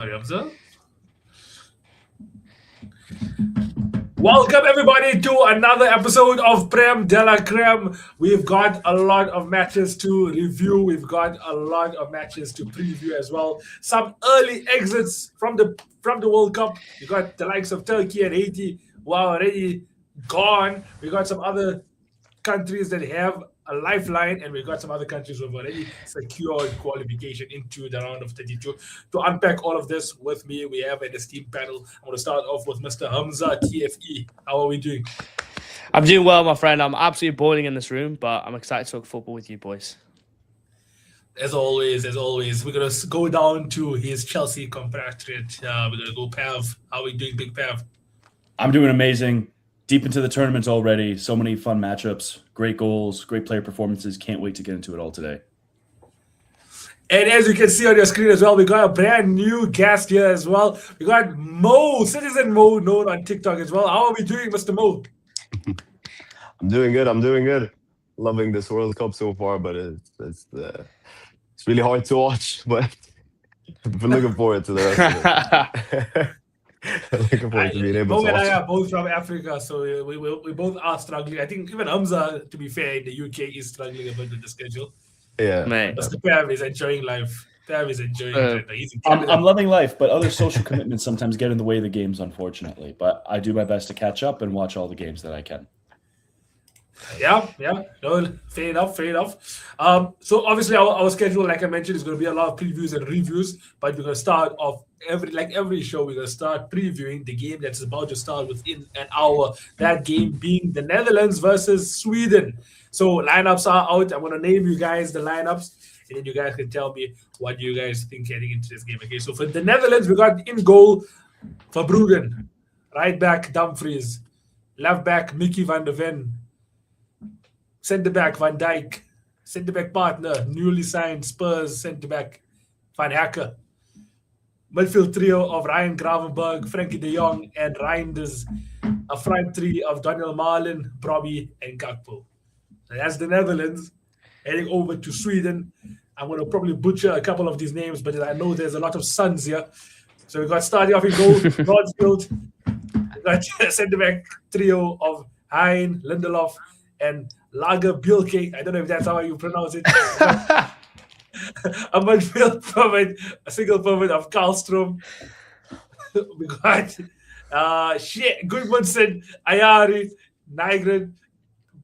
Observe. Welcome everybody to another episode of Prem de la Creme. We've got a lot of matches to review. We've got a lot of matches to preview as well. Some early exits from the World Cup. We got the likes of Turkey and Haiti who are already gone. We got some other countries that have a lifeline, and we've got some other countries who have already secured qualification into the round of 32. To unpack all of this with me, we have an esteemed panel. I'm going to start off with Mr. Hamza TFE. How are we doing? I'm doing well, my friend. I'm absolutely boiling in this room, but I'm excited to talk football with you boys. As always, we're going to go down to his Chelsea compatriot. We're going to go Pav. How are we doing, Big Pav? I'm doing amazing. Deep into the tournament already. So many fun matchups, great goals, great player performances. Can't wait to get into it all today. And as you can see on your screen as well, we got a brand new guest here as well. We got Mo, Citizen Mo, known on TikTok as well. How are we doing, Mr. Mo? I'm doing good. Loving this World Cup so far, but it's really hard to watch. But we're looking forward to the rest of it. Looking forward to being able Mo to and watch. I are both from Africa, so we both are struggling. I think even Hamza, to be fair, in the UK is struggling a bit with the schedule. Yeah, Mate. Mr. Pav is enjoying life. Pav is enjoying it. He's in I'm Canada. loving life, but other social commitments sometimes get in the way of the games, unfortunately. But I do my best to catch up and watch all the games that I can. Yeah. No, fair enough. So obviously our schedule, like I mentioned, is going to be a lot of previews and reviews. But we're going to start off every show. We're going to start previewing the game that's about to start within an hour. That game being the Netherlands versus Sweden. So lineups are out. I'm going to name you guys the lineups, and then you guys can tell me what you guys think heading into this game. Okay. So for the Netherlands, we got in goal Verbruggen, right back Dumfries, left back Mickey van der Ven. Centre-back Van Dijk, centre-back partner, newly signed Spurs centre-back Van Hekke. Midfield trio of Ryan Gravenberg, Frankie de Jong, and Reinders. A front three of Daniel Marlin, Brobby, and Gakpo. So that's the Netherlands. Heading over to Sweden. I'm going to probably butcher a couple of these names, but I know there's a lot of sons here. So we got starting off in goal, Broadfield. We got a centre-back trio of Hein, Lindelof, and Lager Bielke. I don't know if that's how you pronounce it. A midfield forward, a single forward of Karlstrom. We got Gudmundsson, Ayari, Nygren,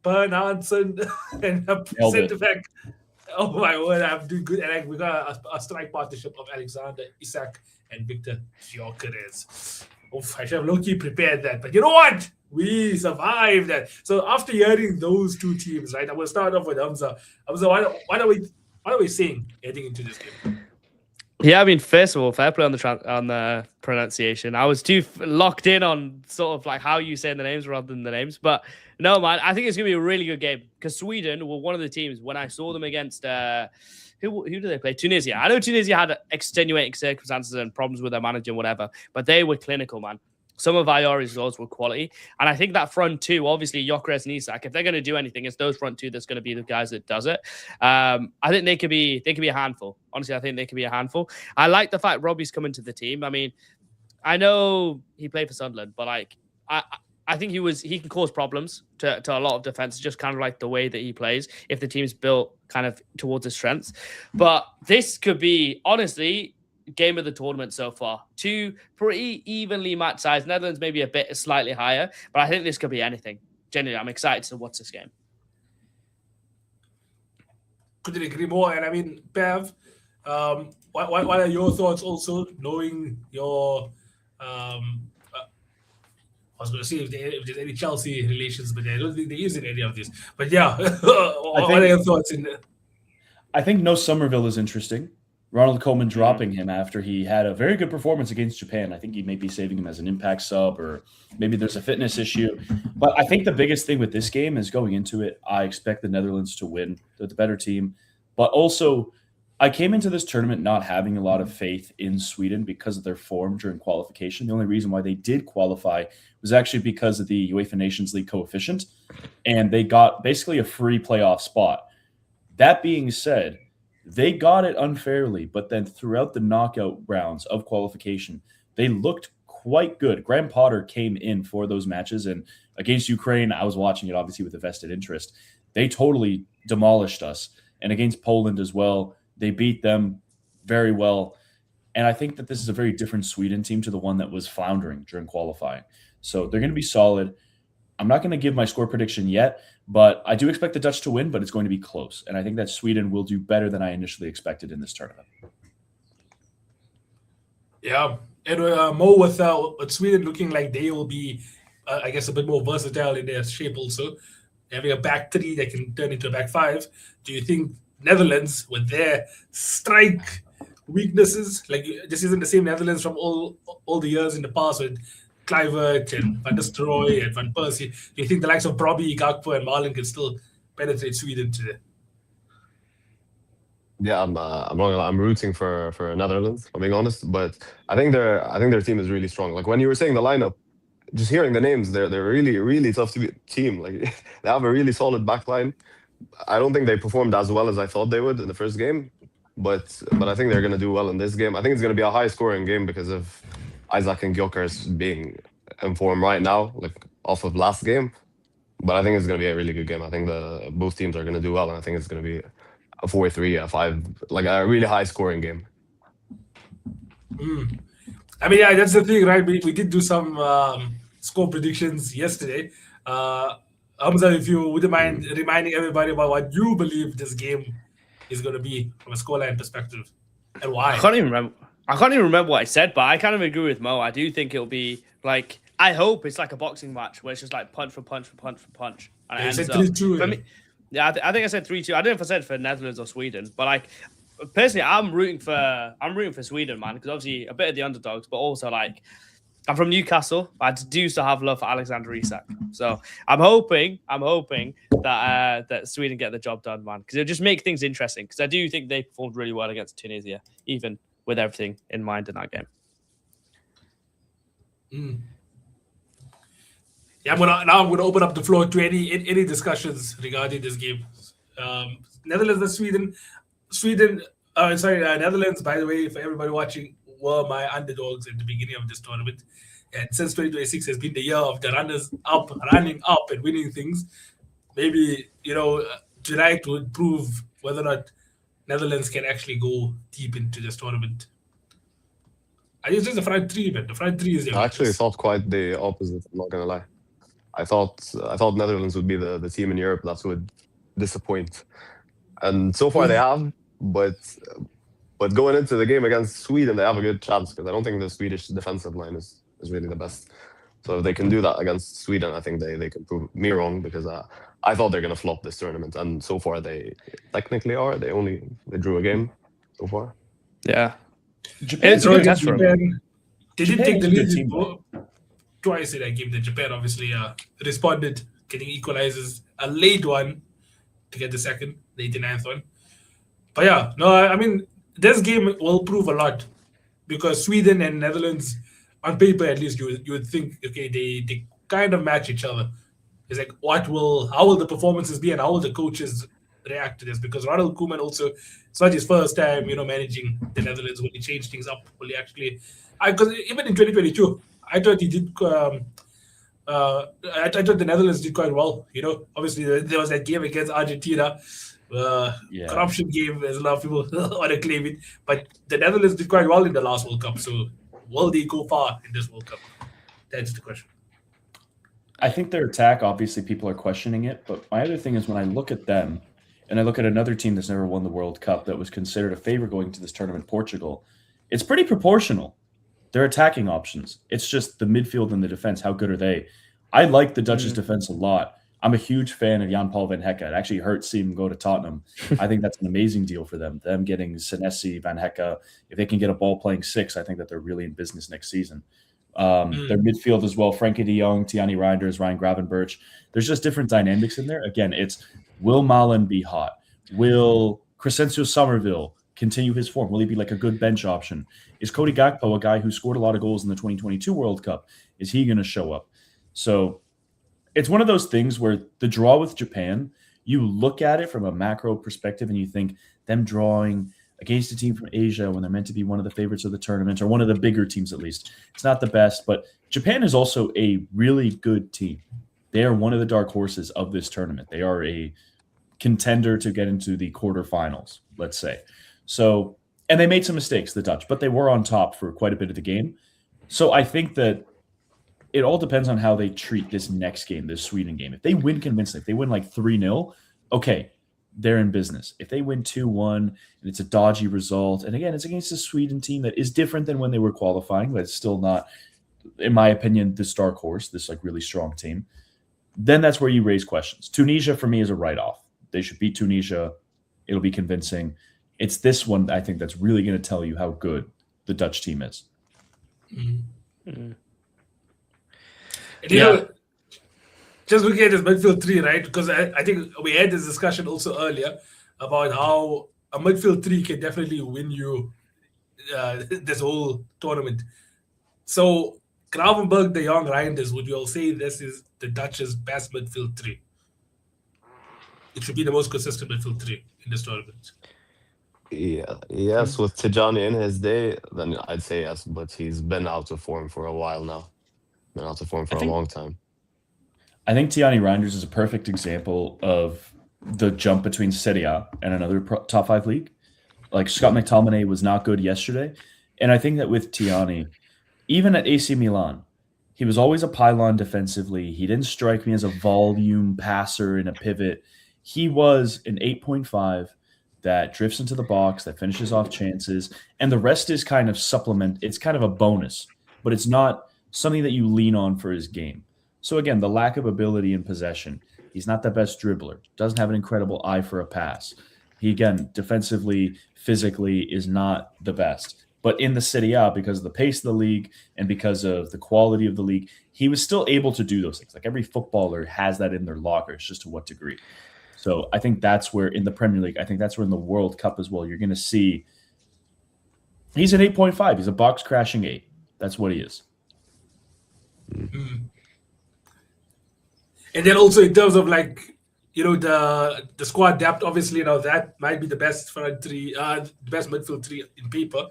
Bernhansen, and a centre back. Oh my word, I'm doing good. And we got a strike partnership of Alexander Isak and Victor Gyökeres. I should have low-key prepared that. But you know what? We survived that. So after hearing those two teams, right, I'm going to start off with Hamza. Hamza, what are we saying heading into this game? Yeah, I mean, first of all, fair play on the pronunciation. I was too locked in on sort of like how you say the names rather than the names. But no, man, I think it's going to be a really good game because Sweden were one of the teams when I saw them against who did they play? Tunisia. I know Tunisia had extenuating circumstances and problems with their manager and whatever, but they were clinical, man. Some of Ayari's goals were quality. And I think that front two, obviously, Gyökeres and Isak, if they're going to do anything, it's those front two that's going to be the guys that does it. I think they could be a handful. Honestly, I think they could be a handful. I like the fact Robbie's coming to the team. I mean, I know he played for Sunderland, but like I think he can cause problems to a lot of defense, just kind of like the way that he plays if the team's built kind of towards his strengths. But this could be, honestly, game of the tournament so far. Two pretty evenly matched sides. Netherlands maybe a bit slightly higher, but I think this could be anything. Genuinely, I'm excited to watch this game. Couldn't agree more. And I mean, Pav, what are your thoughts also, knowing your I was going to see if there's any Chelsea relations, but I don't think there is in any of this. But yeah, what are your thoughts in there? I think No Somerville is interesting. Ronald Koeman dropping him after he had a very good performance against Japan. I think he may be saving him as an impact sub, or maybe there's a fitness issue. But I think the biggest thing with this game is going into it, I expect the Netherlands to win. They're the better team. But also, I came into this tournament not having a lot of faith in Sweden because of their form during qualification. The only reason why they did qualify was actually because of the UEFA Nations League coefficient, and they got basically a free playoff spot. That being said, They got it unfairly, but then throughout the knockout rounds of qualification, they looked quite good. Graham Potter came in for those matches, and against Ukraine, I was watching it obviously with a vested interest. They totally demolished us. And against Poland as well, they beat them very well. And I think that this is a very different Sweden team to the one that was floundering during qualifying. So they're going to be solid. I'm not going to give my score prediction yet, but I do expect the Dutch to win, but it's going to be close. And I think that Sweden will do better than I initially expected in this tournament. Yeah. And Mo, with Sweden looking like they will be, I guess, a bit more versatile in their shape also, having a back three that can turn into a back five. Do you think Netherlands, with their strike weaknesses, like this isn't the same Netherlands from all the years in the past with Kluivert and Van der Stroy and Van Persie, do you think the likes of Brobby, Gakpo, and Marlon can still penetrate Sweden today? Yeah, I'm not gonna lie, I'm rooting for Netherlands, I'm being honest, but I think their team is really strong. Like when you were saying the lineup, just hearing the names, they're really, really tough to beat team. Like they have a really solid back line. I don't think they performed as well as I thought they would in the first game, but I think they're gonna do well in this game. I think it's gonna be a high scoring game because of Isaac and Gyökeres being in form right now, like off of last game. But I think it's gonna be a really good game. I think both teams are gonna do well, and I think it's gonna be a 4-3, a 5, like a really high scoring game. I mean, yeah, that's the thing, right? We did do some score predictions yesterday. Hamza, if you wouldn't mind reminding everybody about what you believe this game is going to be from a scoreline perspective and why. I can't even remember what I said, but I kind of agree with Mo. I do think it'll be like, I hope it's like a boxing match where it's just like punch for punch for punch for punch. And Yeah, it you ends said up. 3-2, For yeah. me, yeah, I think I said 3-2. I don't know if I said for Netherlands or Sweden, but like personally, I'm rooting for Sweden, man, because obviously a bit of the underdogs, but also like I'm from Newcastle. I do still have love for Alexander Isak, so I'm hoping that Sweden get the job done, man, because it'll just make things interesting. Because I do think they performed really well against Tunisia, even with everything in mind in that game. Yeah, I'm gonna open up the floor to any discussions regarding this game. Netherlands and Sweden. Netherlands, by the way, for everybody watching, were my underdogs at the beginning of this tournament, and since 2026 has been the year of the running up and winning things. Maybe tonight would prove whether or not Netherlands can actually go deep into this tournament. I think it's just the front three, man. The front three is. I actually thought quite the opposite. I'm not gonna lie. I thought Netherlands would be the team in Europe that would disappoint, and so far they have. But going into the game against Sweden, they have a good chance because I don't think the Swedish defensive line is really the best. So if they can do that against Sweden, I think they can prove me wrong because I thought they're gonna flop this tournament, and so far they technically are. They drew a game so far. Yeah, Japan's it's a good test for them. Japan, they did take the Japan's a good lead team, twice in that game. That Japan obviously responded, getting equalizers, a late one to get the second, the 89th one. But yeah, no, I mean, this game will prove a lot because Sweden and Netherlands, on paper at least, you would think, okay, they kind of match each other. It's like, how will the performances be and how will the coaches react to this? Because Ronald Koeman also, it's not his first time, managing the Netherlands. Will he change things up? Will he actually? Because even in 2022, I thought he did. I thought the Netherlands did quite well. Obviously there was that game against Argentina. Corruption game, as a lot of people want to claim it, but the Netherlands did quite well in the last World Cup. So will they go far in this World Cup? That's the question. I think their attack, obviously, people are questioning it. But my other thing is when I look at them and I look at another team that's never won the World Cup that was considered a favorite going to this tournament, Portugal, it's pretty proportional. Their attacking options. It's just the midfield and the defense. How good are they? I like the Dutch's defense a lot. I'm a huge fan of Jan-Paul van Hecke. It actually hurts seeing him go to Tottenham. I think that's an amazing deal for them. Them getting Senesi, Van Hecke, if they can get a ball playing six, I think that they're really in business next season. Their midfield as well, Frankie de Jong, Tiani Reinders, Ryan Gravenberch. There's just different dynamics in there. Again, it's will Malen be hot? Will Crescencio Somerville continue his form? Will he be like a good bench option? Is Cody Gakpo a guy who scored a lot of goals in the 2022 World Cup? Is he going to show up? So it's one of those things where the draw with Japan, you look at it from a macro perspective and you think them drawing against a team from Asia when they're meant to be one of the favorites of the tournament, or one of the bigger teams at least. It's not the best, but Japan is also a really good team. They are one of the dark horses of this tournament. They are a contender to get into the quarterfinals, let's say. So, and they made some mistakes, the Dutch, but they were on top for quite a bit of the game. So I think that it all depends on how they treat this next game, this Sweden game. If they win convincingly, if they win like 3-0, okay, they're in business. If they win 2-1 and it's a dodgy result, and again, it's against a Sweden team that is different than when they were qualifying, but it's still not, in my opinion, this dark horse, this like really strong team, then that's where you raise questions. Tunisia, for me, is a write-off. They should beat Tunisia. It'll be convincing. It's this one, I think, that's really going to tell you how good the Dutch team is. Mm-hmm. Mm-hmm. And you know, just looking at this midfield three, right? Because I think we had this discussion also earlier about how a midfield three can definitely win you this whole tournament. So, Gravenberg, De Jong, Reinders, would you all say this is the Dutch's best midfield three? It should be the most consistent midfield three in this tournament. Yeah, yes, with Tijani in his day, then I'd say yes, but he's been out of form for a while now. Been out of form for a long time. I think Tijani Reinders is a perfect example of the jump between Serie A and another top 5 league. Like Scott McTominay was not good yesterday. And I think that with Tijani, even at AC Milan, he was always a pylon defensively. He didn't strike me as a volume passer in a pivot. He was an 8.5 that drifts into the box, that finishes off chances, and the rest is kind of supplement. It's kind of a bonus, but it's not something that you lean on for his game. So again, the lack of ability in possession. He's not the best dribbler. Doesn't have an incredible eye for a pass. He, again, defensively, physically is not the best. But in the Serie A, because of the pace of the league and because of the quality of the league, he was still able to do those things. Like every footballer has that in their locker. It's just to what degree. So I think that's where in the Premier League, I think that's where in the World Cup as well, you're going to see he's an 8.5. He's a box crashing 8. That's what he is. Mm. And then also in terms of like, you know, the squad depth, obviously, you know, that might be the best front three, the best midfield three in paper.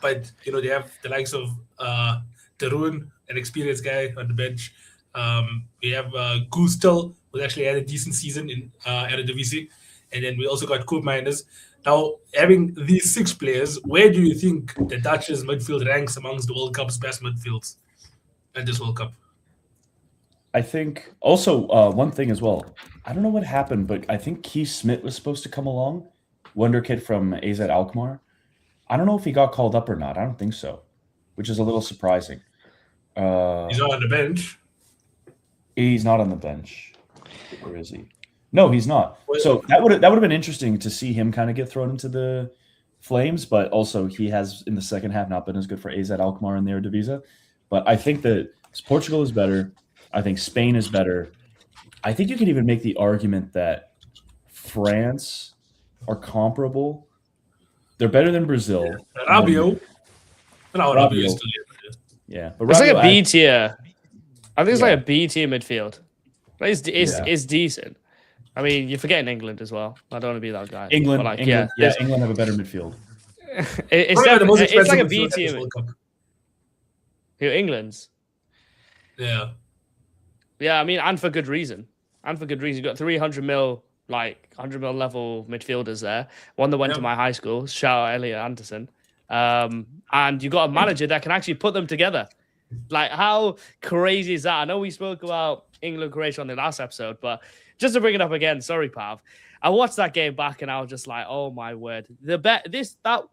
But, you know, they have the likes of Tarun, an experienced guy on the bench. We have Gustel, who actually had a decent season in Eredivisie. And then we also got Koopmeiners. Now, having these 6 players, where do you think the Dutch's midfield ranks amongst the World Cup's best midfields at this World Cup? I think also one thing as well. I don't know what happened, but I think Keith Smith was supposed to come along, wonder kid from AZ Alkmaar. I don't know if he got called up or not. I don't think so, which is a little surprising. He's not on the bench. He's not on the bench. Where is he? No, he's not. So that would have been interesting to see him kind of get thrown into the flames, but also he has in the second half not been as good for AZ Alkmaar in the Eredivisie. But I think that Portugal is better. I think Spain is better. I think you could even make the argument that France are comparable. They're better than Brazil. Rabiot. No, Rabiot is still here. Yeah. But it's Rabiot, like a B tier. I think it's like a B tier midfield. Like it's decent. I mean, you're forgetting England as well. I don't want to be that guy. England, like, England have a better midfield. It's like a B tier. Who, England's? Yeah. Yeah, I mean, and for good reason. You've got 300 mil level midfielders there. One that went to my high school. Shout out Elliot Anderson. And you got a manager that can actually put them together. Like, how crazy is that? I know we spoke about England, Croatia on the last episode, but just to bring it up again, sorry, Pav. I watched that game back and I was just like, oh my word. That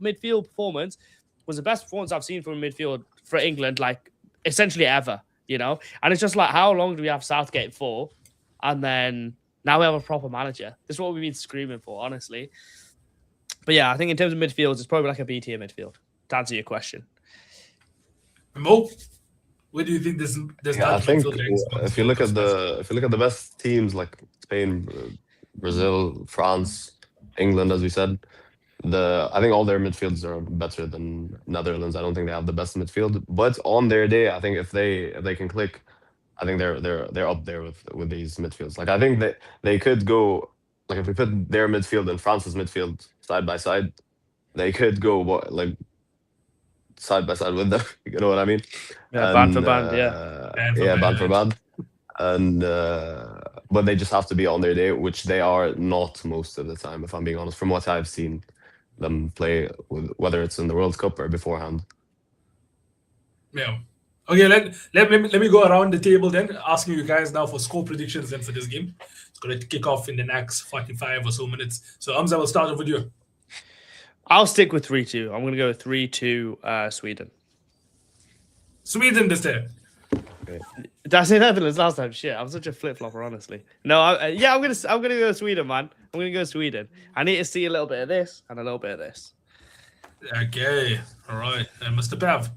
midfield performance was the best performance I've seen from midfield for England, like essentially ever, you know? And it's just like, how long do we have Southgate for? And then now we have a proper manager. This is what we've been screaming for, honestly. But yeah, I think in terms of midfields, it's probably like a B tier midfield, to answer your question. Mo, where do you think this I think if you look at the best teams like Spain, Brazil, France, England, as we said, I think all their midfields are better than Netherlands. I don't think they have the best midfield, but on their day, I think if they can click, I think they're up there with these midfields. Like I think that they could go like if we put their midfield and France's midfield side by side, they could go side by side with them. You know what I mean? Yeah, band for And band, yeah. band for band. And but they just have to be on their day, which they are not most of the time, if I'm being honest, from what I've seen them play, whether it's in the World Cup or beforehand. Yeah. Okay, let me go around the table then, asking you guys now for score predictions then for this game. It's going to kick off in the next 45 or so minutes. So Hamza, will start off with you. I'll stick with 3-2. I'm going to go 3-2 Sweden. Sweden this time. Did I say Netherlands last time? Shit, I'm such a flip-flopper, honestly. No, I'm gonna go Sweden, man. I'm gonna go Sweden. I need to see a little bit of this and a little bit of this. Okay, all right. And Mr. Pav.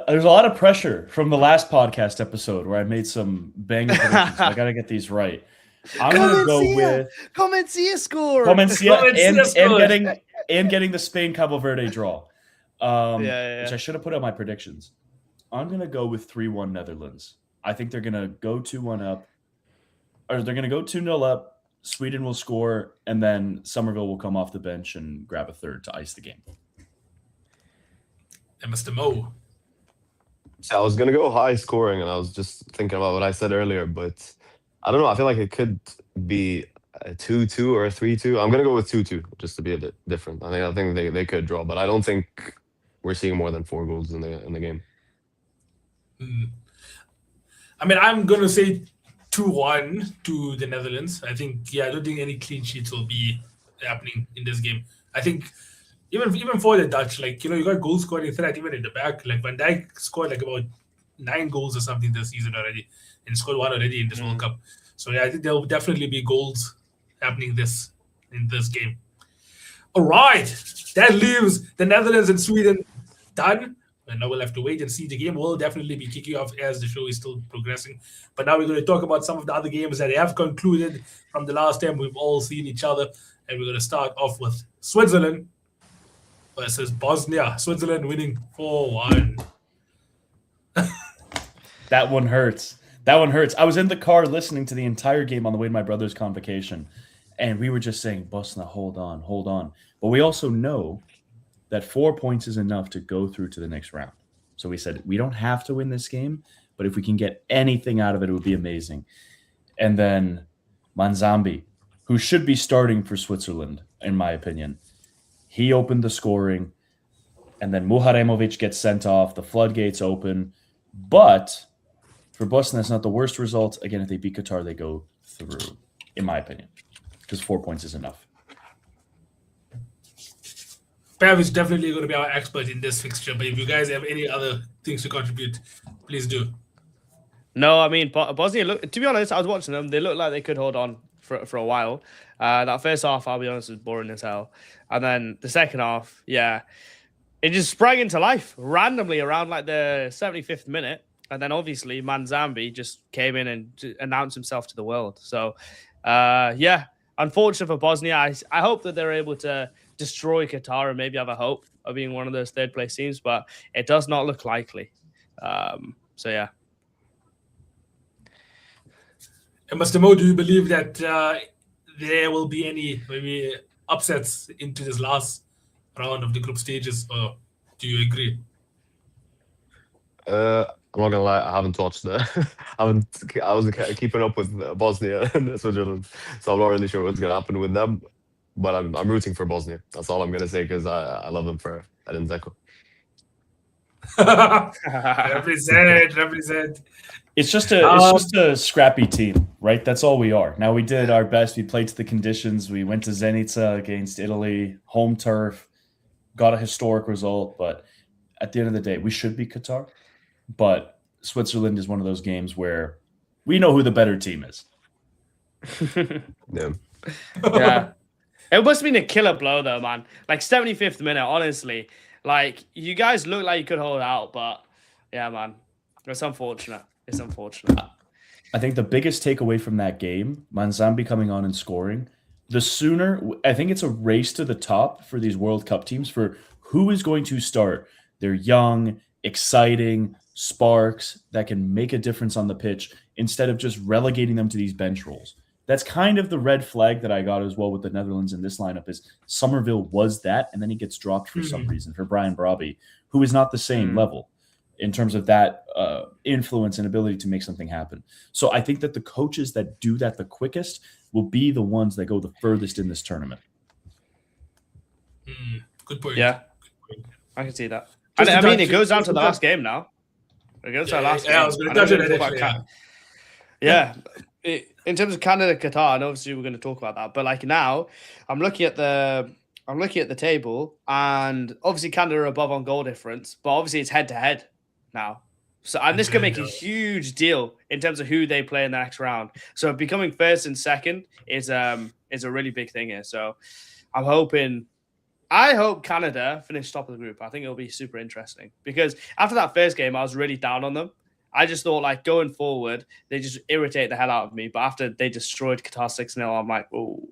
There's a lot of pressure from the last podcast episode where I made some banger predictions. So I gotta get these right. I'm gonna go with Comencia score. Comencia and getting the Spain Cabo Verde draw. Which I should have put on my predictions. I'm going to go with 3-1 Netherlands. I think they're going to go 2-1 up. Or they're going to go 2-0 up. Sweden will score. And then Somerville will come off the bench and grab a third to ice the game. And Mr. Mo. So I was going to go high scoring, and I was just thinking about what I said earlier. But I don't know. I feel like it could be a 2-2 or a 3-2. I'm going to go with 2-2 just to be a bit different. I think they could draw. But I don't think we're seeing more than 4 goals in the game. I mean, I'm going to say 2-1 to the Netherlands. I think, I don't think any clean sheets will be happening in this game. I think even for the Dutch, like, you got goal scoring threat even in the back. Like, Van Dijk scored like about 9 goals or something this season already and scored 1 already in this World Cup. So, I think there will definitely be goals happening in this game. All right. That leaves the Netherlands and Sweden done. And now we'll have to wait and see. The game will definitely be kicking off as the show is still progressing. But now we're going to talk about some of the other games that have concluded from the last time we've all seen each other. And we're going to start off with Switzerland versus Bosnia. Switzerland winning 4-1. That one hurts. I was in the car listening to the entire game on the way to my brother's convocation. And we were just saying, Bosnia, hold on. But we also know that 4 points is enough to go through to the next round. So we said, we don't have to win this game, but if we can get anything out of it, it would be amazing. And then Manzambi, who should be starting for Switzerland, in my opinion, he opened the scoring, and then Muharemovic gets sent off, the floodgates open. But for Bosnia, it's not the worst result. Again, if they beat Qatar, they go through, in my opinion, because 4 points is enough. Pav is definitely going to be our expert in this fixture, but if you guys have any other things to contribute, please do. No, I mean, Bosnia, to be honest, I was watching them. They looked like they could hold on for a while. That first half, I'll be honest, was boring as hell. And then the second half, it just sprang into life randomly around like the 75th minute. And then obviously Manzambi just came in and announced himself to the world. So, unfortunate for Bosnia. I hope that they're able to destroy Qatar and maybe have a hope of being one of those third place teams, but it does not look likely. And Mr. Mo, do you believe that there will be any maybe upsets into this last round of the group stages, or do you agree? I'm not gonna lie, I haven't watched I was keeping up with Bosnia and Switzerland, so I'm not really sure what's gonna happen with them. But I'm rooting for Bosnia. That's all I'm gonna say because I love them for Edin Dzeko. Represent. It's just a scrappy team, right? That's all we are. Now we did our best. We played to the conditions. We went to Zenica against Italy, home turf, got a historic result. But at the end of the day, we should beat Qatar. But Switzerland is one of those games where we know who the better team is. Yeah. It must have been a killer blow, though, man. Like, 75th minute, honestly. Like, you guys look like you could hold out, but, yeah, man. It's unfortunate. I think the biggest takeaway from that game, Manzambi coming on and scoring, the sooner, I think it's a race to the top for these World Cup teams for who is going to start. They're young, exciting, sparks that can make a difference on the pitch instead of just relegating them to these bench roles. That's kind of the red flag that I got as well with the Netherlands in this lineup is Somerville was that, and then he gets dropped for some reason for Brian Brobby, who is not the same level in terms of that influence and ability to make something happen. So I think that the coaches that do that the quickest will be the ones that go the furthest in this tournament. Good point. Yeah, Good point. I can see that. Just And to I mean, touch- it goes down just to to the touch- last game now. It goes to the last game. I was going I to know touch we're on gonna that talk about actually. Yeah. In terms of Canada, Qatar, and obviously we're going to talk about that. But like now, I'm looking at the table, and obviously Canada are above on goal difference, but obviously it's head to head now. So and this could make a huge deal in terms of who they play in the next round. So becoming first and second is a really big thing here. So I hope Canada finish top of the group. I think it'll be super interesting because after that first game, I was really down on them. I just thought, like, going forward, they just irritate the hell out of me. But after they destroyed Qatar 6-0, I'm like, oh,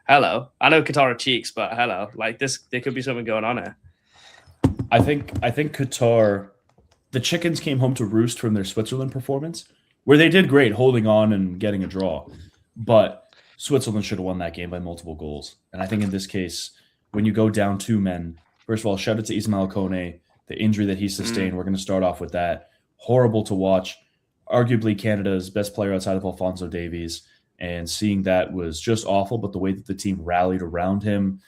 hello. I know Qatar are cheeks, but hello. Like, there could be something going on here. I think Qatar, the chickens came home to roost from their Switzerland performance, where they did great holding on and getting a draw. But Switzerland should have won that game by multiple goals. And I think in this case, when you go down 2 men, first of all, shout out to Ismail Kone, the injury that he sustained. We're going to start off with that. Horrible to watch. Arguably Canada's best player outside of Alphonso Davies. And seeing that was just awful. But the way that the team rallied around him,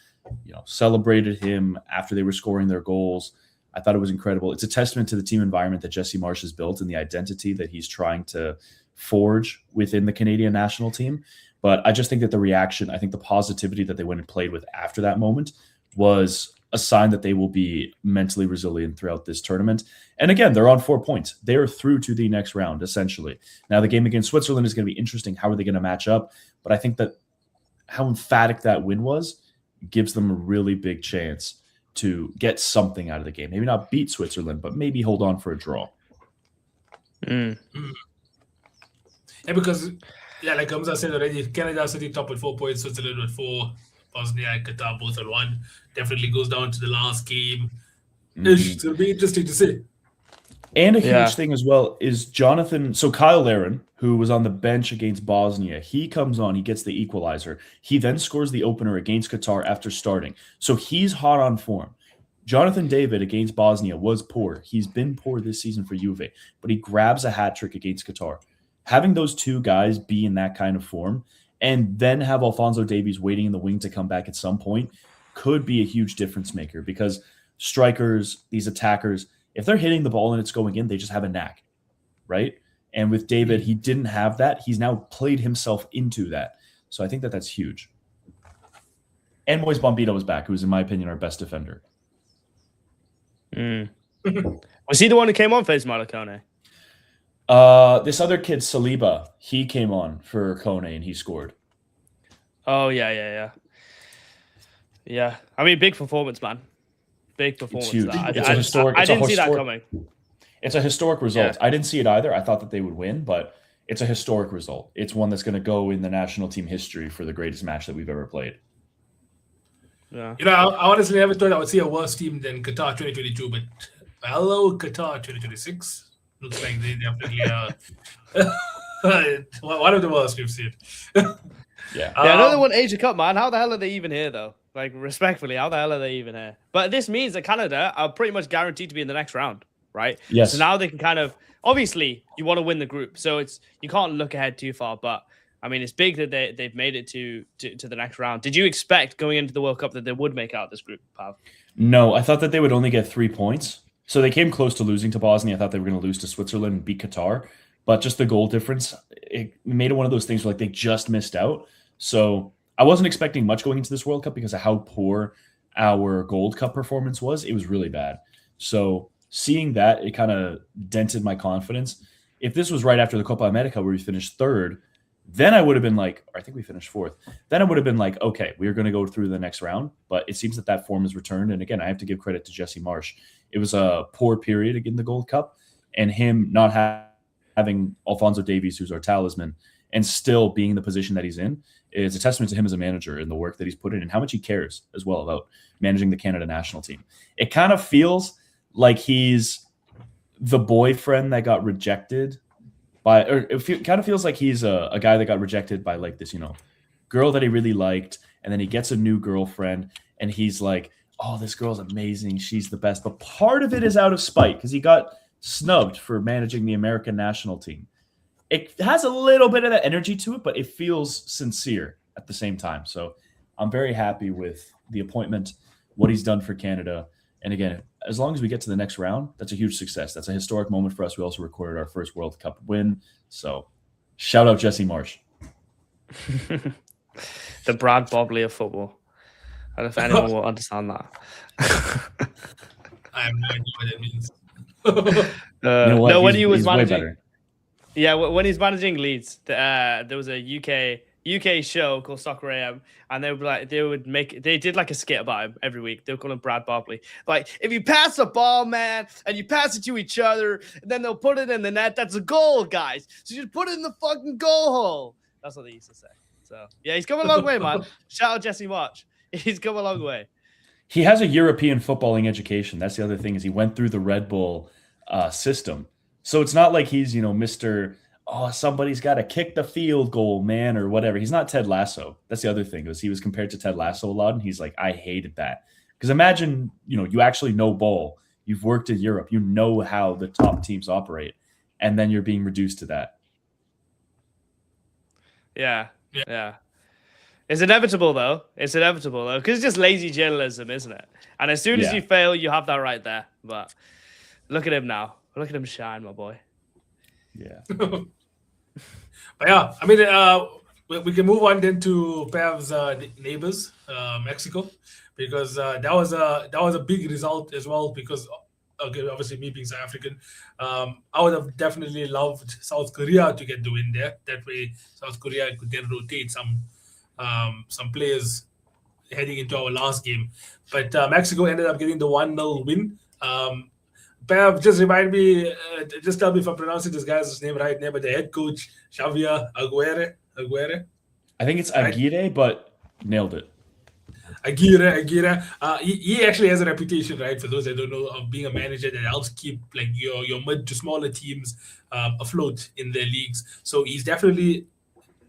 celebrated him after they were scoring their goals, I thought it was incredible. It's a testament to the team environment that Jesse Marsh has built and the identity that he's trying to forge within the Canadian national team. But I just think that the reaction, I think the positivity that they went and played with after that moment was a sign that they will be mentally resilient throughout this tournament. And again, they're on 4 points. They are through to the next round, essentially. Now, the game against Switzerland is going to be interesting. How are they going to match up? But I think that how emphatic that win was gives them a really big chance to get something out of the game. Maybe not beat Switzerland, but maybe hold on for a draw. Yeah, because, like Hamza said already, Canada sitting top with 4 points, Switzerland with 4, Bosnia and Qatar both on 1. Definitely goes down to the last game. It's going to be interesting to see. And a huge thing as well is Jonathan. So Kyle Larin, who was on the bench against Bosnia, he comes on, he gets the equalizer. He then scores the opener against Qatar after starting. So he's hot on form. Jonathan David against Bosnia was poor. He's been poor this season for Juve, but he grabs a hat trick against Qatar. Having those two guys be in that kind of form and then have Alphonso Davies waiting in the wing to come back at some point could be a huge difference maker because strikers, these attackers, if they're hitting the ball and it's going in, they just have a knack, right? And with David, he didn't have that. He's now played himself into that. So I think that that's huge. And Moise Bombito is back, who's, in my opinion, our best defender. Was he the one who came on for Ismail Kone? This other kid, Saliba, he came on for Kone and he scored. Oh, yeah. I mean, big performance, man. Big performance. It's huge. I It's a historic. I it's a didn't see that historic- coming. It's a historic result. Yeah. I didn't see it either. I thought that they would win, but it's a historic result. It's one that's going to go in the national team history for the greatest match that we've ever played. Yeah. I honestly never thought I would see a worse team than Qatar 2022, but hello, Qatar 2026. Looks like they definitely are one of the worst we've seen. Yeah. Another one, Asia Cup, man. How the hell are they even here, though? Like, respectfully, how the hell are they even here? But this means that Canada are pretty much guaranteed to be in the next round, right? Yes. So now they can kind of, obviously, you want to win the group, so you can't look ahead too far. But I mean, it's big that they've made it to the next round. Did you expect going into the World Cup that they would make out this group, Pav? No, I thought that they would only get 3 points. So they came close to losing to Bosnia. I thought they were going to lose to Switzerland and beat Qatar. But just the goal difference, it made it one of those things where like they just missed out. So I wasn't expecting much going into this World Cup because of how poor our Gold Cup performance was. It was really bad. So seeing that, it kind of dented my confidence. If this was right after the Copa America where we finished 3rd, then I would have been like, or I think we finished 4th. Then I would have been like, okay, we're going to go through the next round. But it seems that form has returned. And again, I have to give credit to Jesse Marsh. It was a poor period in the Gold Cup. And him not having Alphonso Davies, who's our talisman, and still being in the position that he's in is a testament to him as a manager and the work that he's put in and how much he cares as well about managing the Canada national team. It kind of feels like he's the boyfriend that got rejected kind of feels like he's a guy that got rejected by like this, girl that he really liked, and then he gets a new girlfriend, and he's like, oh, this girl's amazing, she's the best. But part of it is out of spite because he got snubbed for managing the American national team. It has a little bit of that energy to it, but it feels sincere at the same time. So I'm very happy with the appointment, what he's done for Canada. And again, as long as we get to the next round, that's a huge success. That's a historic moment for us. We also recorded our first World Cup win. So shout out Jesse Marsh. The Brad Bobley of football. I don't know if anyone will understand that. I have no idea what that means. No, when he was managing, way better. Yeah, when he's managing Leeds, there was a UK show called Soccer AM, and they did like a skit about him every week. They would call him Brad Bobley. Like, if you pass the ball, man, and you pass it to each other, and then they'll put it in the net, that's a goal, guys. So just put it in the fucking goal hole. That's what they used to say. So yeah, he's come a long way, man. Shout out Jesse March. He's come a long way. He has a European footballing education. That's the other thing, is he went through the Red Bull system. So it's not like he's, Mr. Oh, somebody's got to kick the field goal, man, or whatever. He's not Ted Lasso. That's the other thing, was he was compared to Ted Lasso a lot, and he's like, I hated that. Because imagine, you actually know ball. You've worked in Europe. You know how the top teams operate. And then you're being reduced to that. Yeah. It's inevitable, though. Because it's just lazy journalism, isn't it? And as soon as you fail, you have that right there. But look at him now. Look at him shine, my boy. Yeah. But yeah, I mean, we can move on then to Pev's neighbors, Mexico, because that was a big result as well. Because obviously, me being South African, I would have definitely loved South Korea to get the win there. That way, South Korea could then rotate some players heading into our last game. But Mexico ended up getting the 1-0 win. Pev, just remind me, just tell me if I'm pronouncing this guy's name right now, but the head coach, Xavier Aguirre. I think it's Aguirre, but nailed it. Aguirre. He actually has a reputation, right, for those that don't know, of being a manager that helps keep like your mid to smaller teams afloat in their leagues. So he's definitely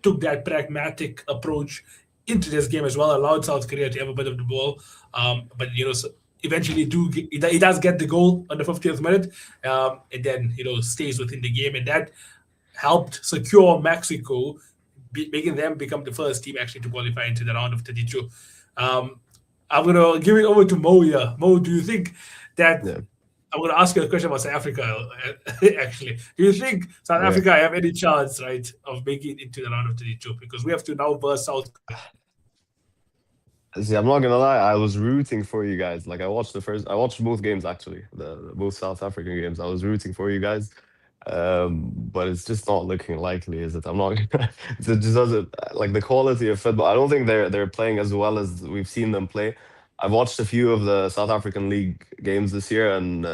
took that pragmatic approach into this game as well, allowed South Korea to have a bit of the ball. But so eventually he does get the goal on the 50th minute, and then stays within the game, and that helped secure Mexico, making them become the first team actually to qualify into the round of 32. I'm gonna give it over to Mo here. Mo, do you think that? Yeah. I'm going to ask you a question about South Africa, actually. Do you think South Africa have any chance, right, of making it into the round of 32? Because we have to now verse South Korea. See, I'm not gonna lie, I was rooting for you guys. Like I watched both games actually, both South African games. I was rooting for you guys, but it's just not looking likely, is it? I'm not. It just doesn't, like, the quality of football. I don't think they're playing as well as we've seen them play. I've watched a few of the South African League games this year, and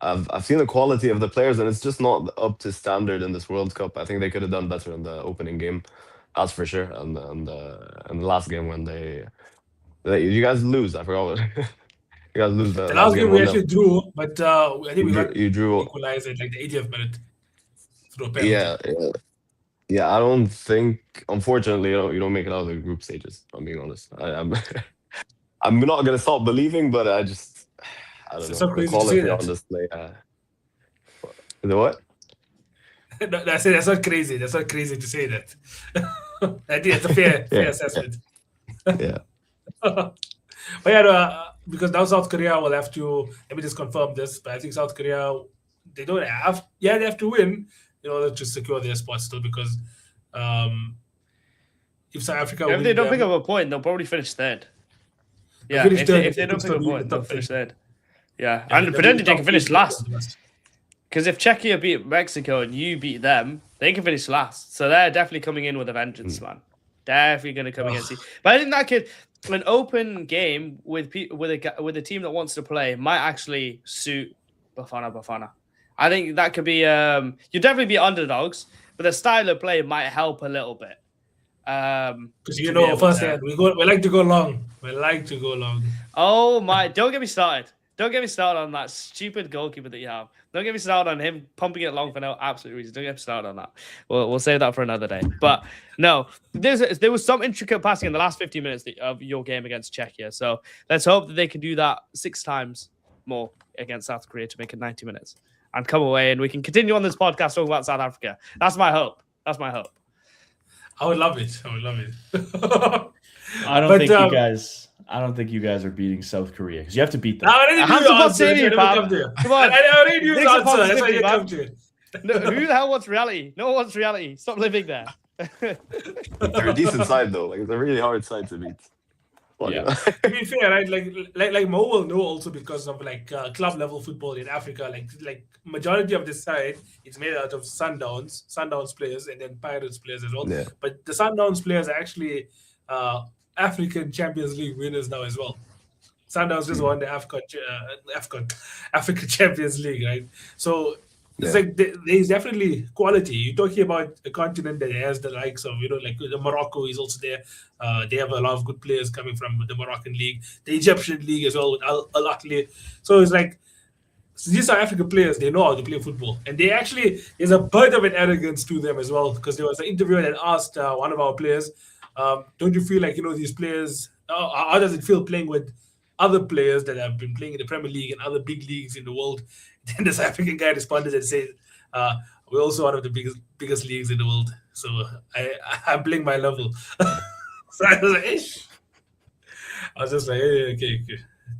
I've seen the quality of the players, and it's just not up to standard in this World Cup. I think they could have done better in the opening game. That's for sure. And the last game when you guys lose, I forgot what you guys lose. The last game we actually drew, but I think you drew. Equalized at like the 80th minute through a penalty. Yeah. I don't think, unfortunately, you don't make it out of the group stages. If I'm being honest. I'm not gonna stop believing, but I don't know. So crazy to say that. On display. The what? No, that's not crazy. That's not crazy to say that. I think it's a fair assessment. Yeah. But yeah, because now South Korea will have to, let me just confirm this, but I think South Korea, they have to win in order to secure their spot still, because if South Africa if they don't pick up a point, they'll probably finish third. Yeah, if they don't pick up a point, they'll finish third. Yeah, and but then they can finish last. Because if Czechia beat Mexico and you beat them, they can finish last. So they're definitely coming in with a vengeance, man. Definitely going to come against you. But I think that an open game with a team that wants to play might actually suit Bafana. I think that could be. You'll definitely be underdogs, but the style of play might help a little bit. Because firsthand, we like to go long. We like to go long. Oh my! Don't get me started. Don't get me started on that stupid goalkeeper that you have. Don't get me started on him pumping it long for no absolute reason. Don't get me started on that. We'll save that for another day. But no, there was some intricate passing in the last 15 minutes of your game against Czechia. So let's hope that they can do that 6 times more against South Korea to make it 90 minutes and come away and we can continue on this podcast talking about South Africa. That's my hope. That's my hope. I would love it. I would love it. I don't think you guys are beating South Korea because you have to beat them. I already knew Have the some answer. positivity, That's why I fam. never come to you. Come on. I already knew Bring the some answer. That's why I positivity, didn't man. come to it. No, who the hell wants reality? No one wants reality. Stop living there. They're a decent side though. Like it's a really hard side to beat. But, Yeah. To be fair, right? Like Mo will know also because of club level football in Africa. Like majority of this side is made out of Sundowns players, and then Pirates players as well. Yeah. But the Sundowns players are actually African Champions League winners now as well. Sundowns just won the African Champions League, right? So it's like there's definitely quality. You're talking about a continent that has the likes of, like the Morocco is also there. They have a lot of good players coming from the Moroccan league, the Egyptian league as well with Al Ahly. So it's like these are African players. They know how to play football, and there's a bit of an arrogance to them as well. Because there was an interviewer that asked one of our players, "Don't you feel like these players? How does it feel playing with other players that have been playing in the Premier League and other big leagues in the world?" Then this African guy responded and said, "We're also one of the biggest leagues in the world, so I'm playing my level." So I was like, "Ish." I was just like, "Hey, okay,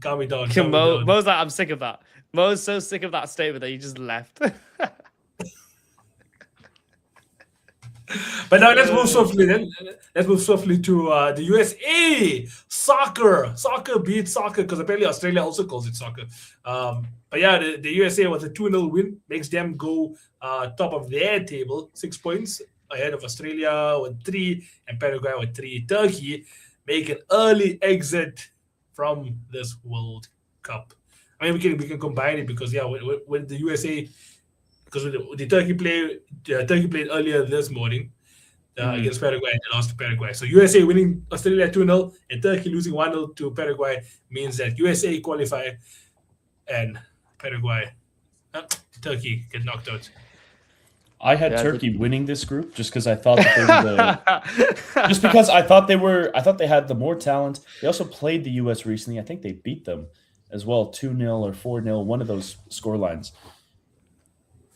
calm me down." Mo's like, I'm sick of that. Mo's so sick of that statement that he just left. But now let's move swiftly. Then let's move swiftly to the USA. Soccer beats soccer because apparently Australia also calls it soccer. But yeah, the USA with a 2-0 win makes them go top of their table, 6 points ahead of Australia with 3 and Paraguay with 3. Turkey make an early exit from this World Cup. I mean, we can combine it because when the USA. Because the Turkey played earlier this morning against Paraguay and they lost to Paraguay. So USA winning Australia 2-0 and Turkey losing 1-0 to Paraguay means that USA qualify and Turkey get knocked out. I had Turkey winning this group just because I thought that they were just because I thought they had the more talent. They also played the US recently. I think they beat them as well, 2-0 or 4-0, one of those score lines.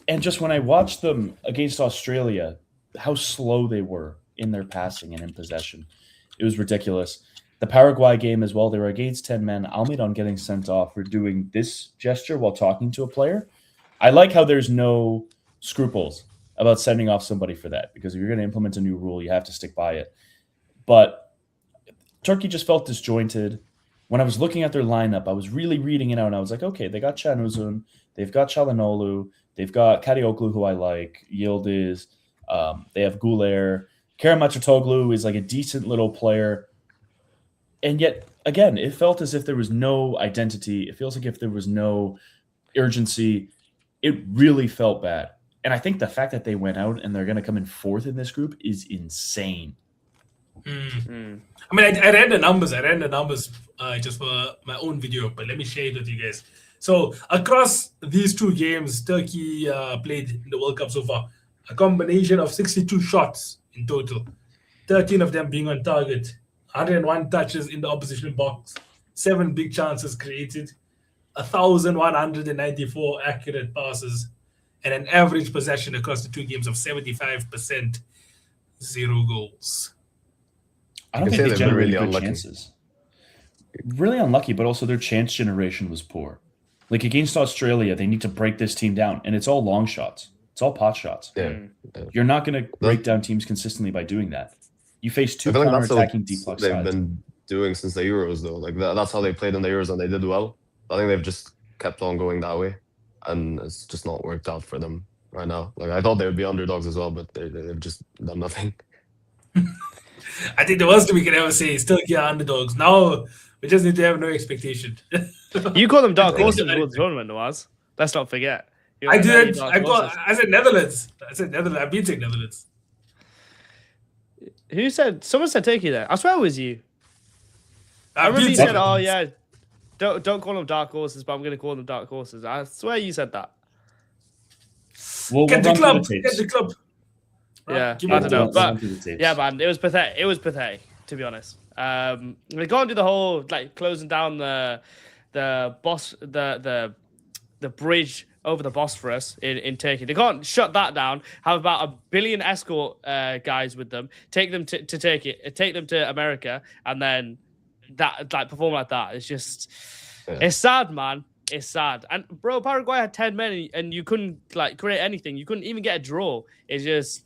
And just when I watched them against Australia, how slow they were in their passing and in possession. It was ridiculous. The Paraguay game as well, they were against 10 men. Almiron getting sent off for doing this gesture while talking to a player. I like how there's no scruples about sending off somebody for that, because if you're going to implement a new rule, you have to stick by it. But Turkey just felt disjointed. When I was looking at their lineup, I was really reading it out, and I was like, okay, they got Canuzun, they've got Çalhanoğlu, they've got Karaoklu, who I like, Yildiz, they have Güler. Kerem Atatürkoğlu is like a decent little player. And yet, again, it felt as if there was no identity. It feels like if there was no urgency. It really felt bad. And I think the fact that they went out and they're going to come in 4th in this group is insane. I mean, I read the numbers. Just for my own video, but let me share it with you guys. So across these 2 games, Turkey played in the World Cup so far, a combination of 62 shots in total, 13 of them being on target, 101 touches in the opposition box, 7 big chances created, 1,194 accurate passes, and an average possession across the 2 games of 75%, 0 goals. I don't think they generated good chances. Really unlucky, but also their chance generation was poor. Like against Australia, they need to break this team down, and it's all long shots. It's all pot shots. Yeah. You're not going to break down teams consistently by doing that. You face 2 counter-attacking deep block sides. They've been doing since the Euros, though. Like that's how they played in the Euros, and they did well. I think they've just kept on going that way, and it's just not worked out for them right now. Like I thought they would be underdogs as well, but they've just done nothing. I think the worst we can ever say is Turkey are underdogs. Now we just need to have no expectation. You call them dark horses in the tournament, Nawaz. Let's not forget. I did. I said Netherlands. I'm beating Netherlands. Who said? Someone said Turkey there. I swear it was you. I remember you beating said, "Oh yeah." Don't call them dark horses, but I'm going to call them dark horses. I swear you said that. We'll Get the run through club. tapes. Get the club. Yeah, Give I it don't to know, us. We'll run but through the tapes. yeah, man, it was pathetic. It was pathetic, to be honest. They can't do the whole like closing down the bridge over the Bosphorus in Turkey. They can't shut that down. Have about 1 billion escort guys with them. Take them to Turkey. Take them to America, and then that like perform like that. It's just, it's sad, man. It's sad. And bro, Paraguay had 10 men, and you couldn't like create anything. You couldn't even get a draw. It's just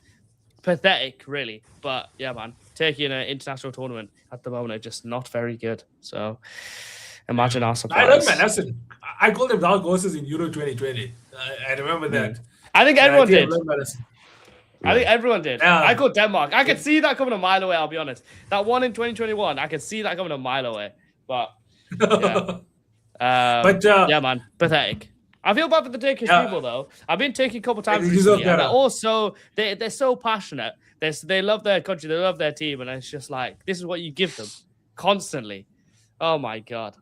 pathetic, really. But yeah, man, Turkey in an international tournament at the moment are just not very good. So imagine our surprise. I don't, man. Listen, I called them dark horses in Euro 2020. I remember that. I think everyone I think did. I learned my lesson. I think everyone did. Yeah. I called Denmark. I could see that coming a mile away, I'll be honest. That one in 2021, I could see that coming a mile away. But yeah. Yeah, man, pathetic. I feel bad for the Turkish people, though. I've been Turkey a couple times recently, and they're also they're so passionate. They love their country, they love their team, and it's just like this is what you give them constantly. Oh my god,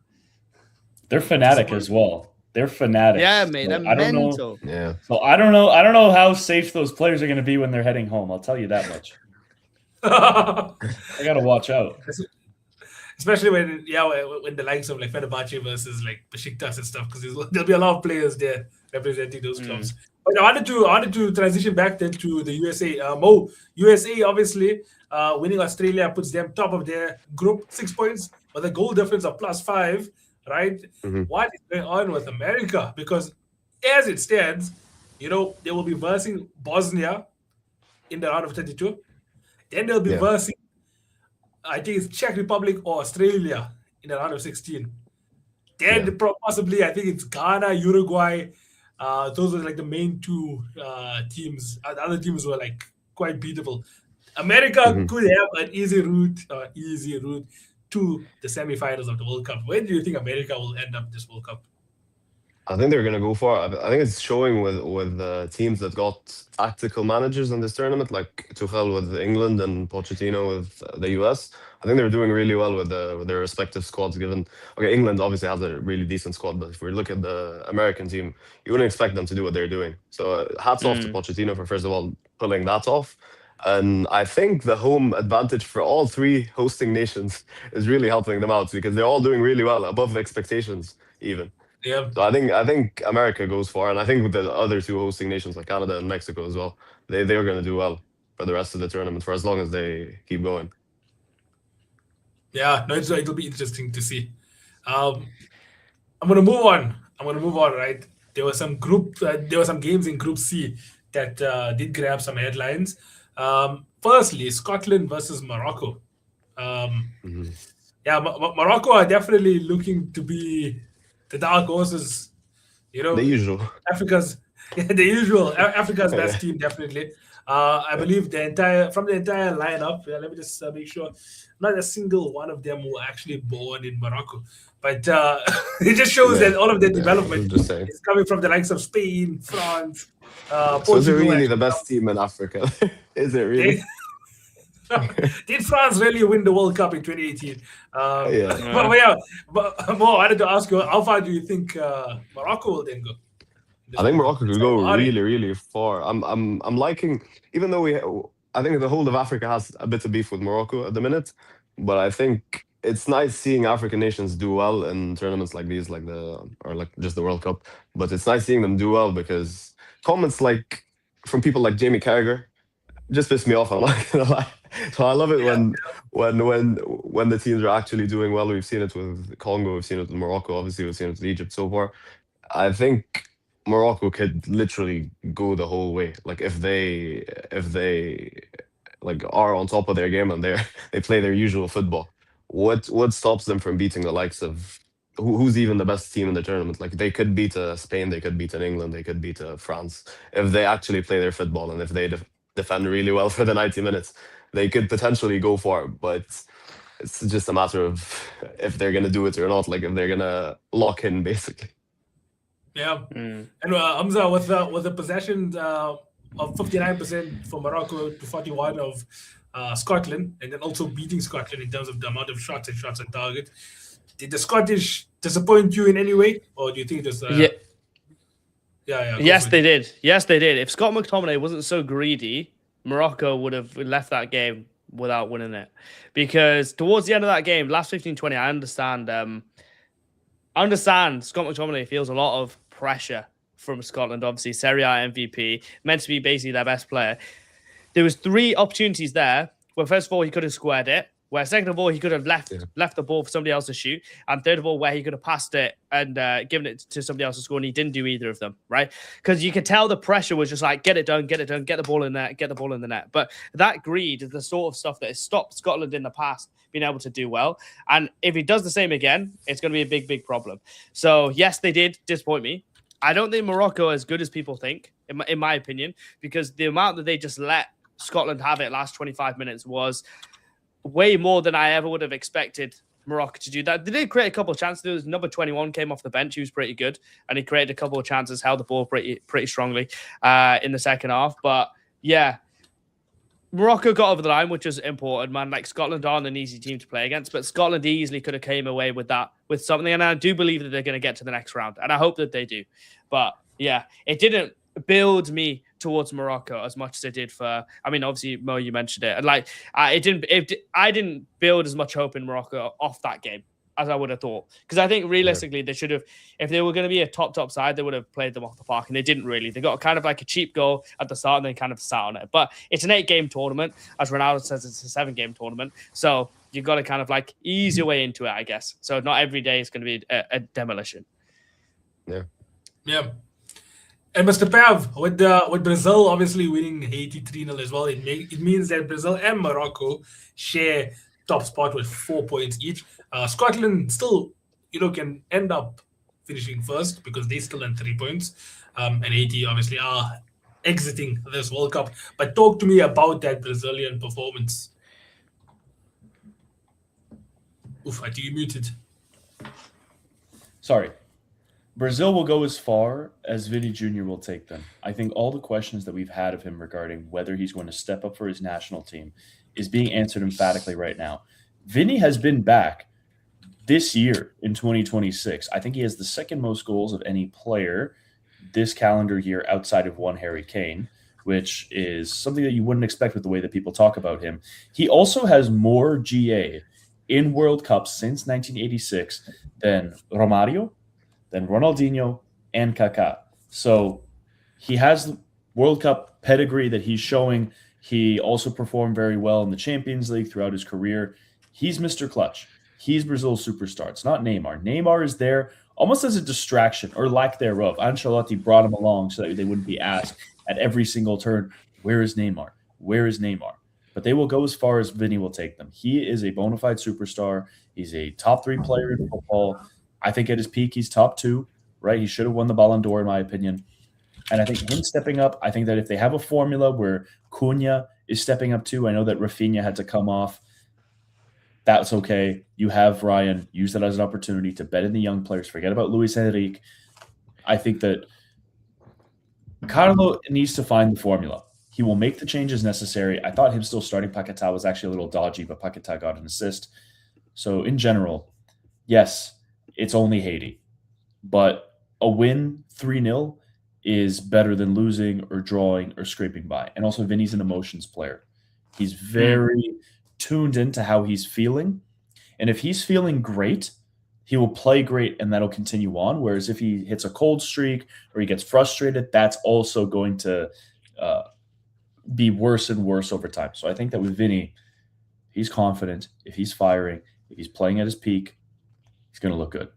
they're fanatic as well. They're fanatics. Yeah, mate, they're mental. Yeah. So I don't know how safe those players are going to be when they're heading home. I'll tell you that much. I got to watch out. Especially when the likes of like Fenerbahce versus like Besiktas and stuff, because there'll be a lot of players there representing those clubs. But I wanted to transition back then to the USA. USA obviously winning Australia puts them top of their group, 6 points, but the goal difference of +5. Right? What is going on with America? Because as it stands, they will be versing Bosnia in the round of 32. Then they'll be versing, I think it's Czech Republic or Australia in the round of 16. Then possibly, I think it's Ghana, Uruguay. Those are like the main two teams. The other teams were like quite beatable. America could have an easy route to the semifinals of the World Cup. Where do you think America will end up this World Cup? I think they're going to go far. I think it's showing with teams that got tactical managers in this tournament, like Tuchel with England and Pochettino with the US. I think they're doing really well with their respective squads. England obviously has a really decent squad, but if we look at the American team, you wouldn't expect them to do what they're doing. So hats off to Pochettino for, first of all, pulling that off. And I think the home advantage for all three hosting nations is really helping them out because they're all doing really well, above expectations even. Yeah. So I think America goes far, and I think with the other two hosting nations like Canada and Mexico as well, they're going to do well for the rest of the tournament for as long as they keep going. Yeah, no, it'll be interesting to see. I'm gonna move on. Right, there were some games in Group C that did grab some headlines. Firstly, Scotland versus Morocco. Morocco are definitely looking to be the dark horses. The usual. Africa's best team, definitely. I believe the entire lineup. Let me just make sure. Not a single one of them were actually born in Morocco, but it just shows that all of their development is coming from the likes of Spain, France, Portugal. So is it really the best team in Africa? Is it really? Did France really win the World Cup in 2018? But Mo, I wanted to ask you, how far do you think Morocco will then go? I think Morocco could go really, really far. I'm liking, even though I think the whole of Africa has a bit of beef with Morocco at the minute, but I think it's nice seeing African nations do well in tournaments like these, like just the World Cup. But it's nice seeing them do well because comments like from people like Jamie Carragher just piss me off. I'm not gonna lie. So I love it when the teams are actually doing well. We've seen it with Congo, we've seen it with Morocco, obviously we've seen it with Egypt so far. I think Morocco could literally go the whole way. Like if they like are on top of their game and they play their usual football. What stops them from beating the likes of who's even the best team in the tournament? Like they could beat Spain, they could beat England, they could beat France if they actually play their football and if they defend really well for the 90 minutes. They could potentially go far, but it's just a matter of if they're gonna do it or not. Like if they're gonna lock in, basically. Yeah, and Hamza with the possession of 59% for Morocco to 41 of Scotland, and then also beating Scotland in terms of the amount of shots on target. Did the Scottish disappoint you in any way, or do you think just Yeah. yeah? Yes, they did. Yes, they did. If Scott McTominay wasn't so greedy, Morocco would have left that game without winning it. Because towards the end of that game, last 15-20, I understand Scott McTominay feels a lot of pressure from Scotland. Obviously, Serie A MVP, meant to be basically their best player. There was 3 opportunities there where, first of all, he could have squared it. Where, second of all, he could have left the ball for somebody else to shoot. And third of all, where he could have passed it and given it to somebody else to score. And he didn't do either of them, right? Because you could tell the pressure was just like, get it done, get the ball in there, get the ball in the net. But that greed is the sort of stuff that has stopped Scotland in the past being able to do well. And if he does the same again, it's going to be a big, big problem. So, yes, they did disappoint me. I don't think Morocco are as good as people think, in my opinion, because the amount that they just let Scotland have it last 25 minutes was way more than I ever would have expected Morocco to do that. They did create a couple of chances. There was number 21 came off the bench. He was pretty good, and he created a couple of chances, held the ball pretty strongly in the second half. But yeah, Morocco got over the line, which is important, man. Like, Scotland aren't an easy team to play against, but Scotland easily could have came away with something. And I do believe that they're going to get to the next round, and I hope that they do. But yeah, it didn't build me towards Morocco as much as it did for, I mean, obviously, Mo, you mentioned it. And like, I didn't build as much hope in Morocco off that game as I would have thought. Because I think realistically, they should have, if they were going to be a top side, they would have played them off the park. And they didn't really. They got kind of like a cheap goal at the start and then kind of sat on it. But it's an 8-game tournament. As Ronaldo says, it's a 7-game tournament. So you've got to kind of like ease your way into it, I guess. So not every day is going to be a demolition. Yeah. And Mr. Pav, with Brazil obviously winning Haiti 3-0 as well, it means that Brazil and Morocco share top spot with 4 points each. Scotland still, can end up finishing first because they still have 3 points. And Haiti obviously are exiting this World Cup. But talk to me about that Brazilian performance. Oof, I think you muted. Sorry. Brazil will go as far as Vini Jr. will take them. I think all the questions that we've had of him regarding whether he's going to step up for his national team is being answered emphatically right now. Vini has been back this year in 2026. I think he has the second most goals of any player this calendar year outside of one Harry Kane, which is something that you wouldn't expect with the way that people talk about him. He also has more GA in World Cups since 1986 than Romario, than Ronaldinho, and Kaká. So he has World Cup pedigree that he's showing. He also performed very well in the Champions League throughout his career. He's Mr. Clutch. He's Brazil's superstar. It's not Neymar. Neymar is there almost as a distraction or lack thereof. Ancelotti brought him along so that they wouldn't be asked at every single turn, where is Neymar? Where is Neymar? But they will go as far as Vini will take them. He is a bona fide superstar. He's a top 3 player in football. I think at his peak, he's top 2, right? He should have won the Ballon d'Or, in my opinion. And I think him stepping up, I think that if they have a formula where Cunha is stepping up too, I know that Rafinha had to come off. That's okay. You have Ryan. Use that as an opportunity to bet in the young players. Forget about Luis Enrique. I think that Carlo needs to find the formula. He will make the changes necessary. I thought him still starting Paquetá was actually a little dodgy, but Paquetá got an assist. So in general, yes, it's only Haiti. But a win 3-0 is better than losing or drawing or scraping by. And also Vinny's an emotions player. He's very tuned into how he's feeling. And if he's feeling great, he will play great and that'll continue on. Whereas if he hits a cold streak or he gets frustrated, that's also going to be worse and worse over time. So I think that with Vinny, he's confident. If he's firing, if he's playing at his peak, he's going to look good.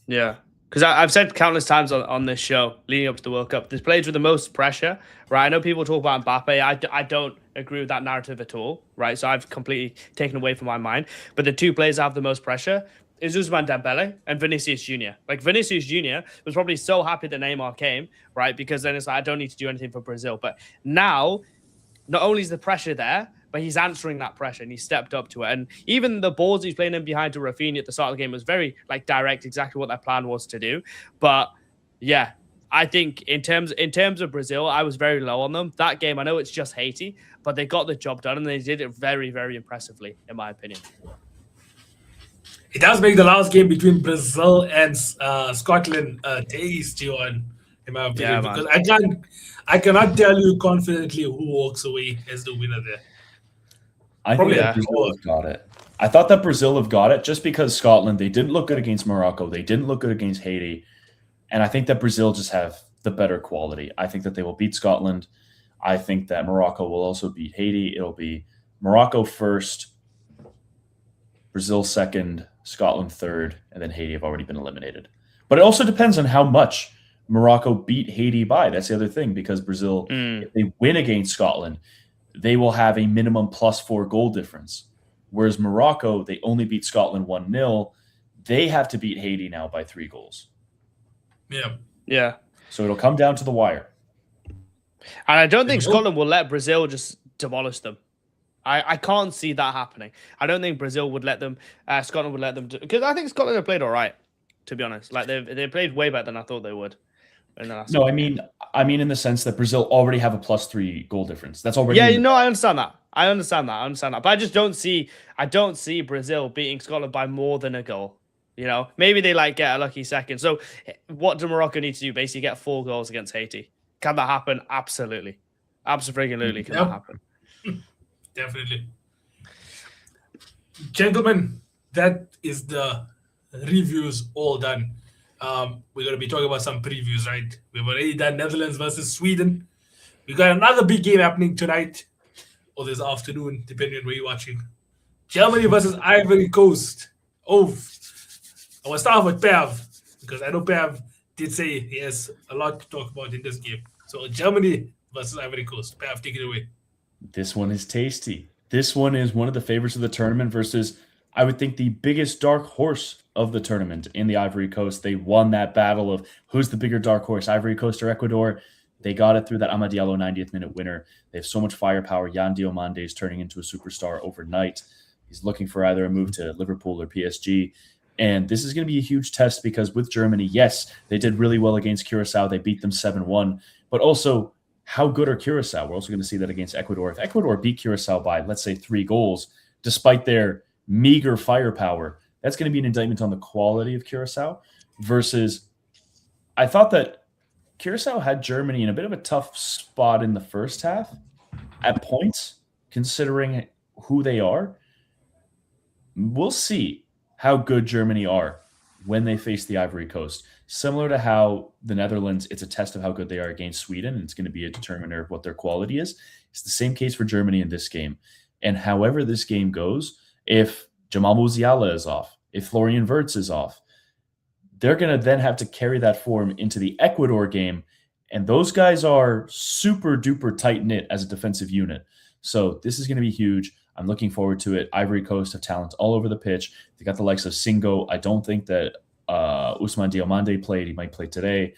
Yeah. Because I've said countless times on this show leading up to the World Cup, there's players with the most pressure, right? I know people talk about Mbappe. I don't agree with that narrative at all, right? So I've completely taken away from my mind. But the 2 players that have the most pressure is Ousmane Dembele and Vinicius Jr. Like, Vinicius Jr. was probably so happy that Neymar came, right? Because then it's like, I don't need to do anything for Brazil. But now, not only is the pressure there, but he's answering that pressure and he stepped up to it. And even the balls he's playing in behind to Rafinha at the start of the game was very direct, exactly what their plan was to do. But yeah, I think in terms of Brazil, I was very low on them. That game, I know it's just Haiti, but they got the job done and they did it very, very impressively, in my opinion. It does make the last game between Brazil and Scotland tasty one, in my opinion, Yeah, man. because I cannot tell you confidently who walks away as the winner there. I Probably think Yeah. that Brazil have got it. I thought that Brazil have got it just because Scotland, they didn't look good against Morocco. They didn't look good against Haiti. And I think that Brazil just have the better quality. I think that they will beat Scotland. I think that Morocco will also beat Haiti. It'll be Morocco first, Brazil second, Scotland third, and then Haiti have already been eliminated. But it also depends on how much Morocco beat Haiti by. That's the other thing, because Brazil, if they win against Scotland, they will have a minimum +4 goal difference. Whereas Morocco, they only beat Scotland 1-0. They have to beat Haiti now by 3 goals. Yeah. Yeah. So it'll come down to the wire. And I don't think you go. Scotland will let Brazil just demolish them. I can't see that happening. I don't think Brazil would let them, Scotland would let them, because I think Scotland have played all right, to be honest. Like they played way better than I thought they would. No, I mean in the sense that Brazil already have a +3 goal difference. That's already Yeah, I understand that. I understand that. But I just don't see Brazil beating Scotland by more than a goal. You know, maybe they get a lucky second. So what do Morocco need to do? Basically get 4 goals against Haiti. Can that happen? Absolutely. Absolutely can that happen. Definitely. Gentlemen, that is the reviews all done. We're going to be talking about some previews, right? We've already done Netherlands versus Sweden. We got another big game happening tonight or this afternoon, depending on where you're watching. Germany versus Ivory Coast. Oh, I will start with Pev, because I know Pev did say he has a lot to talk about in this game. So Germany versus Ivory Coast. Pev, take it away. This one is tasty. This one is one of the favorites of the tournament versus, I would think, the biggest dark horse of the tournament in the Ivory Coast. They won that battle of who's the bigger dark horse, Ivory Coast or Ecuador. They got it through that Amad Diallo 90th minute winner. They have so much firepower. Yan Diomande is turning into a superstar overnight. He's looking for either a move to Liverpool or PSG. And this is going to be a huge test because with Germany, yes, they did really well against Curacao. They beat them 7-1. But also, how good are Curacao? We're also going to see that against Ecuador. If Ecuador beat Curacao by, let's say, 3 goals, despite their meager firepower, that's going to be an indictment on the quality of Curacao versus I thought that Curacao had Germany in a bit of a tough spot in the first half at points, considering who they are. We'll see how good Germany are when they face the Ivory Coast. Similar to how the Netherlands, it's a test of how good they are against Sweden, and it's going to be a determiner of what their quality is. It's the same case for Germany in this game. And however this game goes, if Jamal Musiala is off, if Florian Wirtz is off, they're going to then have to carry that form into the Ecuador game. And those guys are super duper tight knit as a defensive unit. So this is going to be huge. I'm looking forward to it. Ivory Coast have talent all over the pitch. They got the likes of Singo. I don't think that Ousmane Diomande played. He might play today.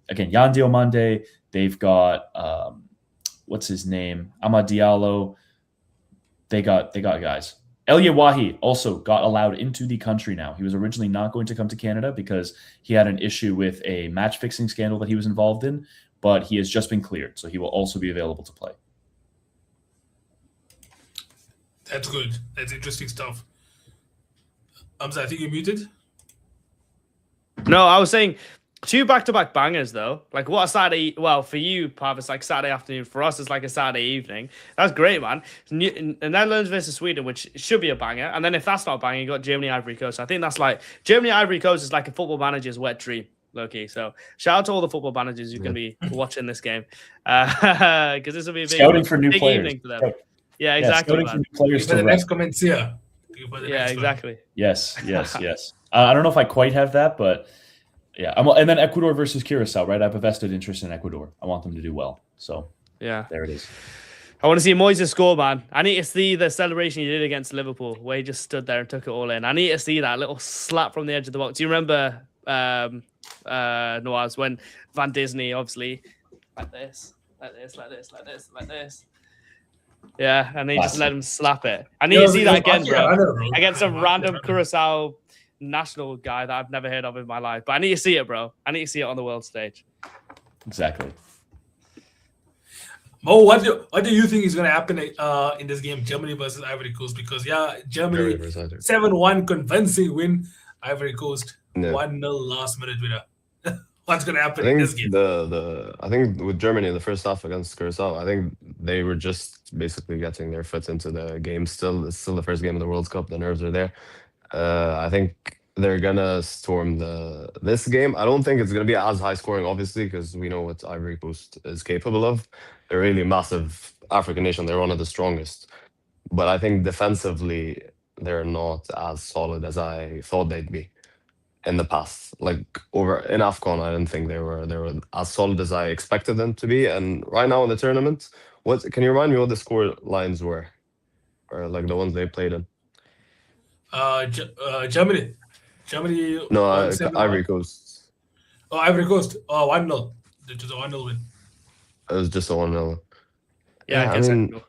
Again, Yan Diomande. They've got what's his name? Amad Diallo. They got guys. Elia Wahi also got allowed into the country now. He was originally not going to come to Canada because he had an issue with a match fixing scandal that he was involved in, but he has just been cleared, so he will also be available to play. That's good. That's interesting stuff. Hamza, I think you're muted. No, I was saying 2 back-to-back bangers, though. Like, what a Saturday... Well, for you, Pav, it's like Saturday afternoon. For us, it's like a Saturday evening. That's great, man. The Netherlands versus Sweden, which should be a banger. And then if that's not a banger, you got Germany, Ivory Coast. I think that's like... Germany, Ivory Coast is like a football manager's wet dream, low-key. So shout out to all the football managers who can be watching this game. Because this will be a big, Scouting for new big players. evening for them. Yeah, exactly, scouting man. for new players For to the rep. next comments here. Yeah, exactly. Yes. I don't know if I quite have that, but yeah. And then Ecuador versus Curacao, right? I have a vested interest in Ecuador. I want them to do well. So Yeah. there it is. I want to see Moises score, man. I need to see the celebration he did against Liverpool, where he just stood there and took it all in. I need to see that little slap from the edge of the box. Do you remember, Noaz, when Van Disney, obviously, like this. Yeah, and he just let him slap it. I need to see that again, bro. Against some random Curacao national guy that I've never heard of in my life. But I need to see it, bro. I need to see it on the world stage. Exactly. Mo, what do you think is going to happen in this game, Germany versus Ivory Coast? Because Germany 7-1 convincing win, Ivory Coast Yeah. 1-0 last minute winner. What's going to I happen in think this game? I think with Germany in the first half against Curacao, I think they were just basically getting their foot into the game. Still, it's still the first game of the World Cup. The nerves are there. I think they're gonna storm this game. I don't think it's gonna be as high scoring, obviously, because we know what Ivory Coast is capable of. They're really a massive African nation. They're one of the strongest. But I think defensively, they're not as solid as I thought they'd be in the past. Like over in AFCON, I didn't think they were as solid as I expected them to be. And right now in the tournament, what can you remind me what the score lines were, or like the ones they played in? Germany. Germany No, won 7-1. Ivory Coast. Oh, Ivory Coast. Oh, 1-0. It was a 1-0 win. It was just a 1-0. Yeah, Yeah, I guess I mean-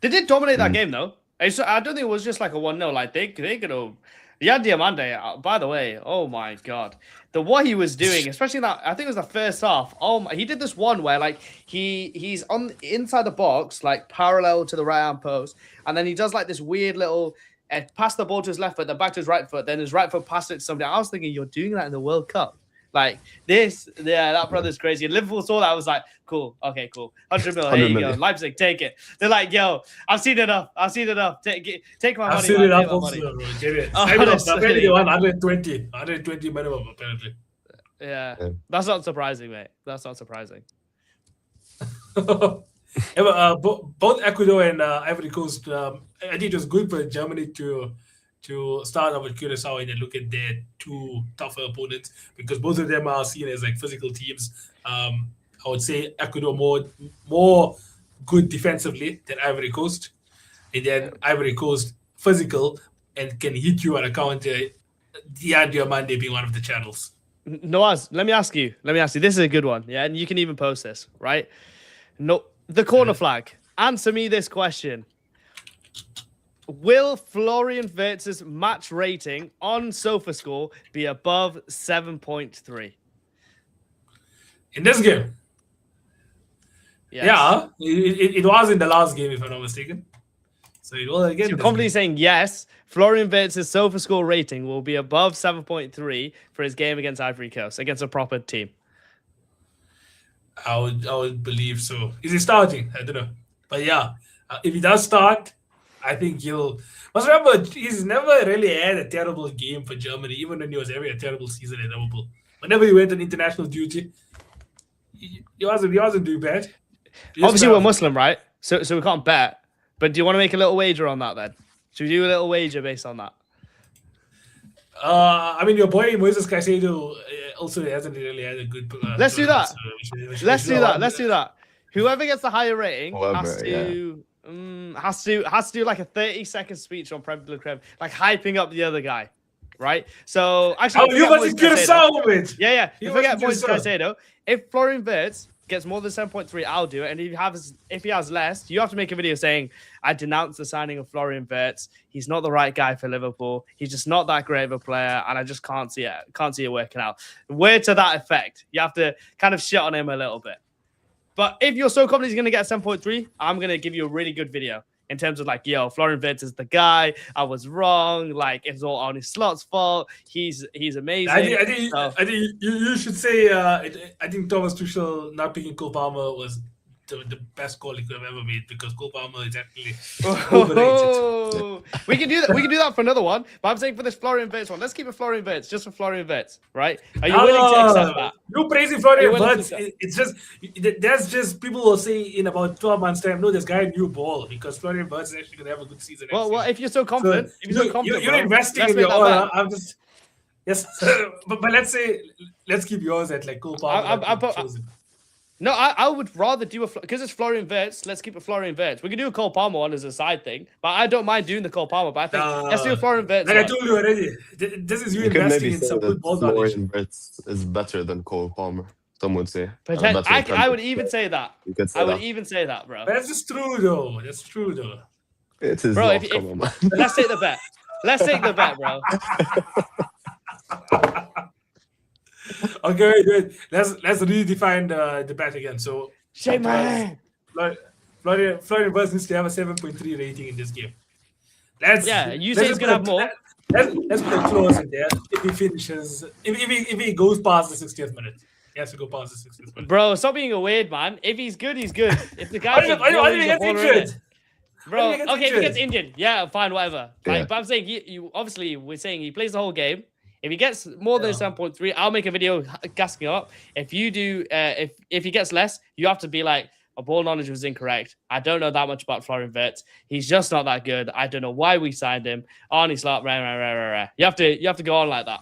they did dominate that game though. I don't think it was just like a 1-0. Like they could have. Yeah, Diamante. By the way, oh my god, what he was doing, especially in that, I think it was the first half. Oh my, he did this one where like he's on inside the box, like parallel to the right hand post, and then he does like this weird little pass the ball to his left foot, then back to his right foot, then his right foot passed it to somebody. I was thinking, you're doing that in the World Cup. Like this, yeah, that brother's crazy. And Liverpool saw that. I was like, cool, okay, cool. 100 mil, here you go. Leipzig, take it. They're like, yo, I've seen enough. Take my money. I've seen it up my also, money. bro. Get it. Honestly. Apparently, 120 minimum, apparently. Yeah, that's not surprising, mate. That's not surprising. Yeah, but, both Ecuador and Ivory Coast, I think it was good for Germany to start off with Curacao and then look at their two tougher opponents, because both of them are seen as like physical teams. I would say Ecuador more good defensively than Ivory Coast, and then Ivory Coast physical and can hit you on a counter. Diamante being one of the channels. Noaz, let me ask you. This is a good one, yeah, and you can even post this, right? No, the corner flag. Answer me this question. Will Florian Wirtz's match rating on SofaScore be above 7.3? In this game? Yes. Yeah, it was in the last game, if I'm not mistaken. So it was again. So you're confidently saying yes, Florian Wirtz's SofaScore rating will be above 7.3 for his game against Ivory Coast, against a proper team. I would believe so. Is he starting? I don't know. But yeah, if he does start, I think he'll. Must remember, he's never really had a terrible game for Germany, even when he was having a terrible season at Liverpool. Whenever he went on international duty, he wasn't doing bad. Obviously, we're Muslim, right? So we can't bet. But do you want to make a little wager on that then? Should we do a little wager based on that? I mean, your boy Moises Caicedo also hasn't really had a good. Let's do that. Let's do that. one. Let's do that. Whoever gets the higher rating has to do like a 30-second speech on Prem, like hyping up the other guy, right? So actually, you want to get a sound with? Yeah. You If we get want to Moises get a Caicedo, if Florian Wirtz gets more than 7.3, I'll do it. And if he has less, you have to make a video saying, I denounce the signing of Florian Wirtz. He's not the right guy for Liverpool. He's just not that great of a player, and I just can't see it working out. Word to that effect. You have to kind of shit on him a little bit. But if you're so confident he's going to get 7.3, I'm going to give you a really good video in terms of like, yo, Florian Wirtz is the guy. I was wrong. Like, it's all on his slot's fault. He's amazing. I think you should say. I think Thomas Tuchel not picking Cole Palmer was the best call he could have ever made, because Cole Palmer is actually overrated. We can do that. We can do that for another one. But I'm saying for this Florian Wirtz one, let's keep it Florian Wirtz, just for Florian Wirtz, right? Are you willing to accept that? You praising Florian willing to Wirtz? accept? It's just that's just people will say in about 12 months' time. No, this guy knew ball, because Florian Wirtz is actually going to have a good season. Well, if you're so confident, you're investing in your own. I'm just yes, but let's keep yours at like Cole Palmer. No, I would rather do because it's Florian Wirtz. Let's keep it Florian Wirtz. We can do a Cole Palmer one as a side thing, but I don't mind doing the Cole Palmer. But I think let's do a Florian Wirtz. Like I told you already, this is you investing in some good ball knowledge. Florian Wirtz is better than Cole Palmer. Some would say. I would even say that. You could say I would even say that, bro. That's just true, though. That's true, though. It is. Bro, come on, man. Let's take the bet. Let's take the bet, bro. Okay, wait. Let's redefine the bet again. So, Shame man. Florian Wirtz needs to have a 7.3 rating in this game. Let's you say he's gonna have more. Let's put a clause in there. If he finishes, if he goes past the 60th minute, he has to go past the 60th minute. Bro, stop being a weird man. If he's good, he's good. If the guy why did he get injured? Bro, okay, if he gets injured, yeah, fine, whatever. Like, but I'm saying you obviously we're saying he plays the whole game. If he gets more than 7.3, I'll make a video gassing him up. If you do, if he gets less, you have to be like, our ball knowledge was incorrect. I don't know that much about Florian Wirtz. He's just not that good. I don't know why we signed him. Arnie Slot, rah. You have to go on like that.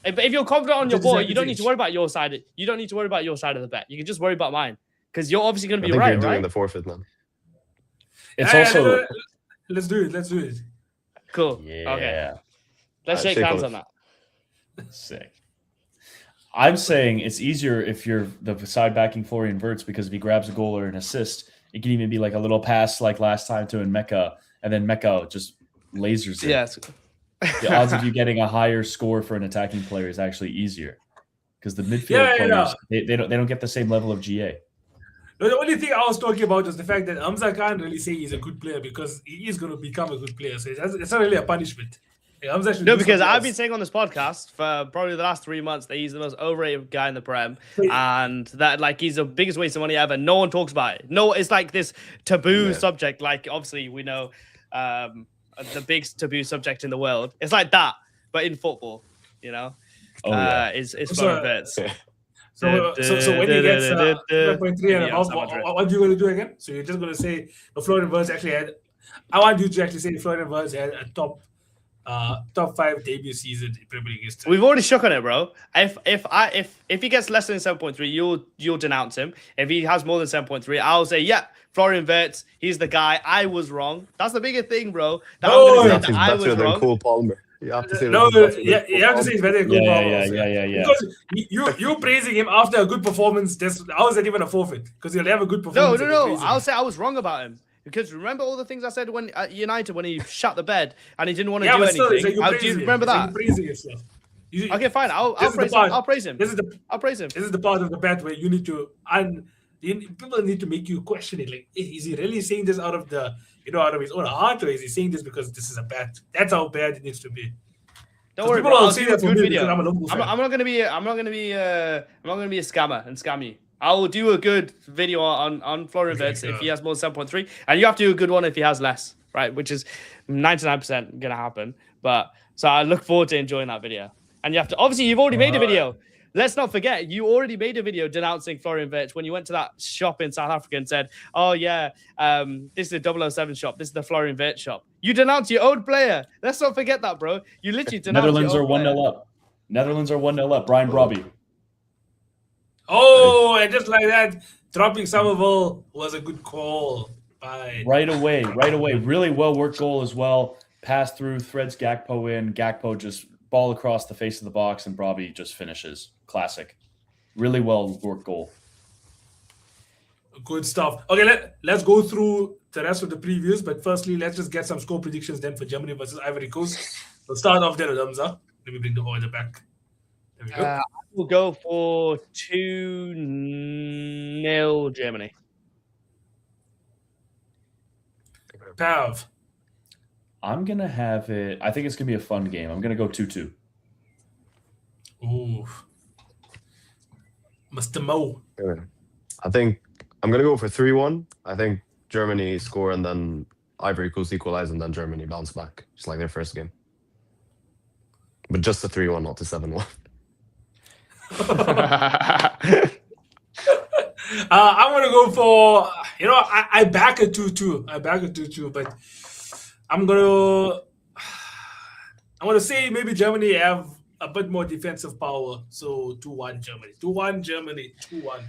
If you're confident on your ball, you don't need to worry about your side. You don't need to worry about your side of the bet. You can just worry about mine because you're obviously going to be right. You're doing right? the forfeit, man. It's also. Let's do it. Cool. Yeah. Okay. Let's shake hands on that. Sick. I'm saying it's easier if you're the side backing Florian Wirtz because if he grabs a goal or an assist, it can even be like a little pass like last time to Mecca, and then Mecca just lasers it. Yes. The odds of you getting a higher score for an attacking player is actually easier because the midfield players they don't get the same level of GA. No, the only thing I was talking about was the fact that Hamza can't really say he's a good player because he is going to become a good player. So it's not really a punishment. No, because I've been saying on this podcast for probably the last 3 months that he's the most overrated guy in the Prem, and that like he's the biggest waste of money ever. No one talks about it. No, it's like this taboo subject. Like obviously we know the big taboo subject in the world. It's like that, but in football, you know. Is Florian Wirtz. So when he gets 7.3 and above, what are you going to do again? So you're just going to say Florian Wirtz actually had. I want you to actually say Florian Wirtz had a top 5 debut season in Premier League history. We've already shook on it, bro. If he gets less than 7.3, you'll denounce him. If he has more than 7.3, I'll say, yeah, Florian Wirtz, he's the guy. I was wrong. That's the bigger thing, bro. He's better than Cole Palmer. You have to say you have to say he's better than Cole Palmer. Yeah. Because you praising him after a good performance, how is that even a forfeit? Because he'll have a good performance. No. I'll say I was wrong about him. Because remember all the things I said when at United when he shut the bed and he didn't want to do anything. Do you remember that? Okay, fine. I'll praise him. I'll praise him. This is the part of the bet where you need to people need to make you question it. Like, is he really saying this out of his own heart, or is he saying this because this is a bet? That's how bad it needs to be. Don't worry, bro. I'll do a good video. I'm not gonna be a scammer and scam you. I will do a good video on Florian Wirtz if he has more than 7.3, and you have to do a good one if he has less, right? Which is 99% gonna happen. But so I look forward to enjoying that video. And you have to obviously you've already made a video. Let's not forget you already made a video denouncing Florian Wirtz when you went to that shop in South Africa and said, "Oh yeah, this is the 007 shop. This is the Florian Wirtz shop." You denounced your own player. Let's not forget that, bro. You literally denounced Netherlands are 1-0 up. Netherlands are 1-0 up. Brian Brobby. Oh, and just like that, dropping Somerville was a good call. Bye. Right away. Really well worked goal as well. Pass through, threads Gakpo in. Gakpo just ball across the face of the box, and Brobby just finishes. Classic. Really well worked goal. Good stuff. Okay, let's go through the rest of the previews, but firstly, let's just get some score predictions then for Germany versus Ivory Coast. We'll start off there with Hamza. Let me bring the order back. There we go. I will go for 2-0 Germany. Pav. I'm going to have it. I think it's going to be a fun game. I'm going to go 2-2. Ooh. Mr. Mo. I think I'm going to go for 3-1. I think Germany score and then Ivory Coast equalize and then Germany bounce back. Just like their first game. But just a 3-1, not a 7-1. I'm going to go for, I back a 2-2. But I'm going to say maybe Germany have a bit more defensive power. So 2-1 Germany. 2-1 Germany. 2-1.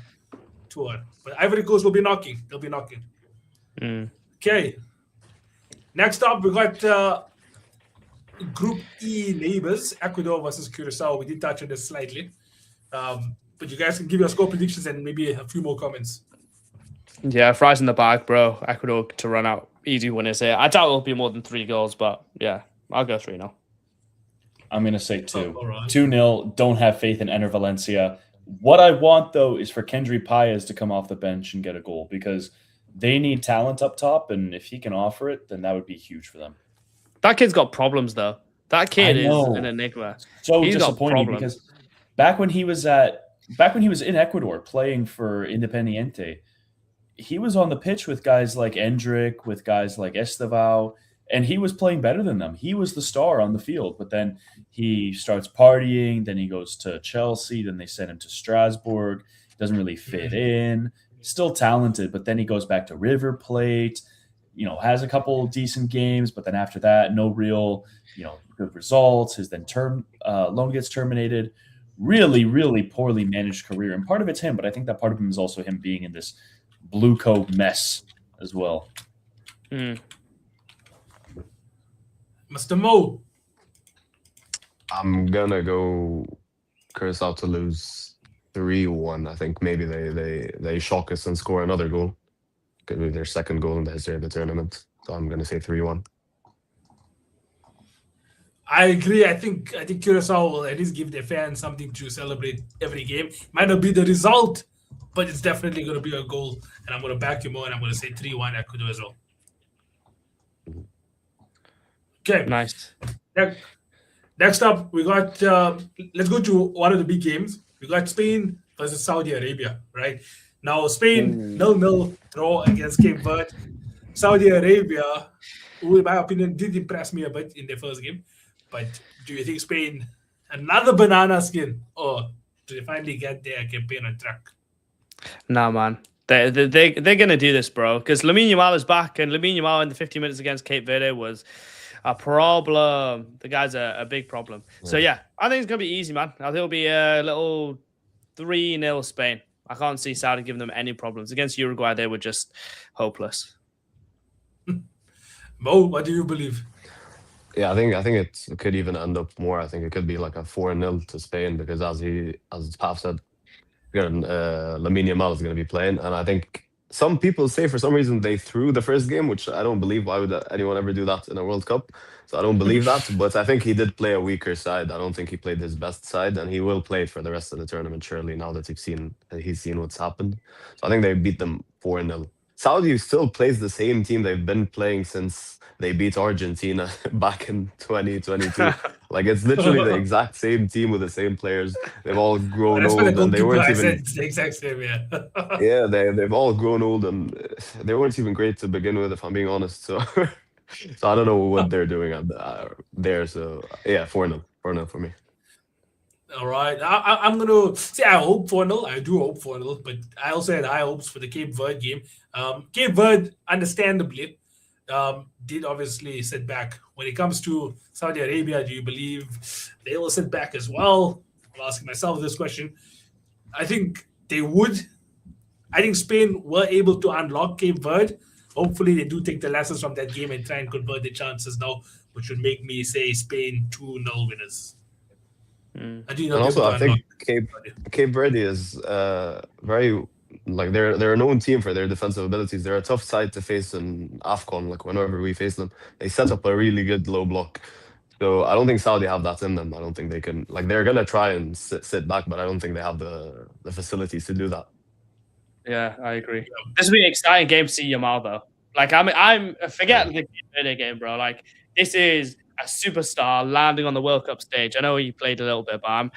But Ivory Coast will be knocking. They'll be knocking. Okay. Next up, we got Group E neighbors, Ecuador versus Curacao. We did touch on this slightly. But you guys can give your score predictions and maybe a few more comments. Yeah, fries in the bag, bro. Ecuador to run out. Easy winners here. I doubt it'll be more than 3 goals, but yeah, I'll go 3-0. I'm going to say 2. All right. 2-0. Don't have faith in Ener Valencia. What I want, though, is for Kendry Paez to come off the bench and get a goal because they need talent up top, and if he can offer it, then that would be huge for them. That kid's got problems, though. That kid is know. an enigma. So He's got disappointing problems. because back when he was in Ecuador playing for Independiente, he was on the pitch with guys like Endrick, with guys like Estevao, and he was playing better than them. He was the star on the field, but then he starts partying, then he goes to Chelsea, then they send him to Strasbourg, doesn't really fit in, still talented, but then he goes back to River Plate, has a couple decent games, but then after that, no real, good results. His loan gets terminated. Really, really poorly managed career. And part of it's him, but I think that part of him is also him being in this blue coat mess as well. Mr. Mo. I'm gonna go Curacao to lose 3-1. I think maybe they shock us and score another goal. Could be their second goal in the history of the tournament. So I'm gonna say 3-1. I agree. I think Curacao will at least give their fans something to celebrate every game. Might not be the result, but it's definitely going to be a goal. And I'm going to back you more, and I'm going to say 3-1 Ecuador as well. Okay. Nice. Next up, we got, let's go to one of the big games. We got Spain versus Saudi Arabia, right? Now, Spain, 0-0 draw against Cape Verde. Saudi Arabia, who in my opinion did impress me a bit in their first game. But do you think Spain, another banana skin, or do they finally get their campaign on track? Nah, man. They're going to do this, bro. Because Lamine Yamal is back, and Lamine Yamal in the 50 minutes against Cape Verde was a problem. The guy's a big problem. So, yeah, I think it's going to be easy, man. I think it'll be a little 3-0 Spain. I can't see Saudi giving them any problems. Against Uruguay, they were just hopeless. Mo, what do you believe? Yeah, I think it could even end up more. I think it could be like a 4-0 to Spain because as Paf said, Lamine Yamal is going to be playing, and I think some people say for some reason they threw the first game, which I don't believe. Why would anyone ever do that in a World Cup? So I don't believe that. But I think he did play a weaker side. I don't think he played his best side, and he will play for the rest of the tournament surely. Now that he's seen what's happened, so I think they beat them 4-0. Saudi still plays the same team they've been playing since they beat Argentina back in 2022. Like, it's literally the exact same team with the same players. They've all grown old, and they weren't even. It's the exact same, yeah. Yeah, they've all grown old, and they weren't even great to begin with, if I'm being honest. So, so I don't know what they're doing there. So yeah, 4-0 for me. All right. I'm going to say I hope 4-0. I do hope 4-0, but I also had high hopes for the Cape Verde game. Cape Verde, understandably, did obviously sit back. When it comes to Saudi Arabia, do you believe they will sit back as well? I'm asking myself this question. I think they would. I think Spain were able to unlock Cape Verde. Hopefully, they do take the lessons from that game and try and convert their chances now, which would make me say Spain 2-0 winners. And also, I think Cape Verde is very, like, they're a known team for their defensive abilities. They're a tough side to face in AFCON. Like, whenever we face them, they set up a really good low block. So I don't think Saudi have that in them. I don't think they can. Like, they're gonna try and sit back, but I don't think they have the facilities to do that. Yeah, I agree. This will be an exciting game to see Yamal, though. Like, I'm forget the Cape Verde game, bro. Like, this is a superstar landing on the World Cup stage. I know he played a little bit, but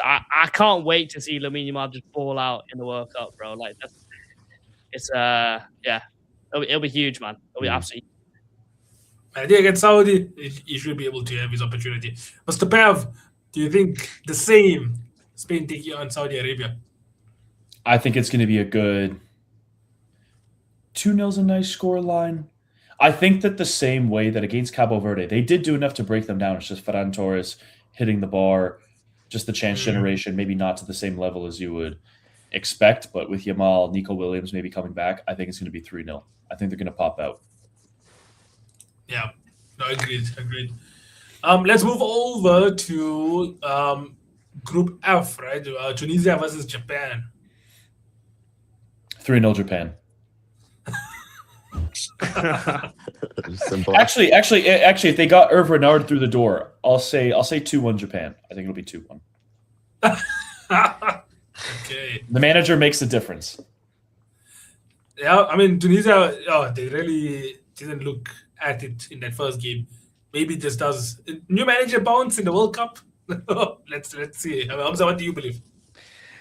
I can't wait to see Lamine Yamal just ball out in the World Cup, bro. Like, it'll be huge, man. It'll be absolutely. I think against Saudi, he should be able to have his opportunity. Mr. Pav, do you think the same? Spain taking on Saudi Arabia? I think it's going to be a good 2-0's a nice score line. I think that the same way that against Cabo Verde, they did do enough to break them down. It's just Ferran Torres hitting the bar, just the chance generation, maybe not to the same level as you would expect, but with Yamal, Nico Williams maybe coming back, I think it's going to be 3-0. I think they're going to pop out. Yeah, no, agreed. Let's move over to Group F, right? Tunisia versus Japan. 3-0 Japan. Simple. Actually, if they got Hervé Renard through the door, I'll say 2-1 Japan. I think it'll be 2-1. Okay. The manager makes a difference. Yeah, I mean Tunisia. Oh, they really didn't look at it in that first game. Maybe this does new manager bounce in the World Cup. let's see. I mean, Hamza, what do you believe?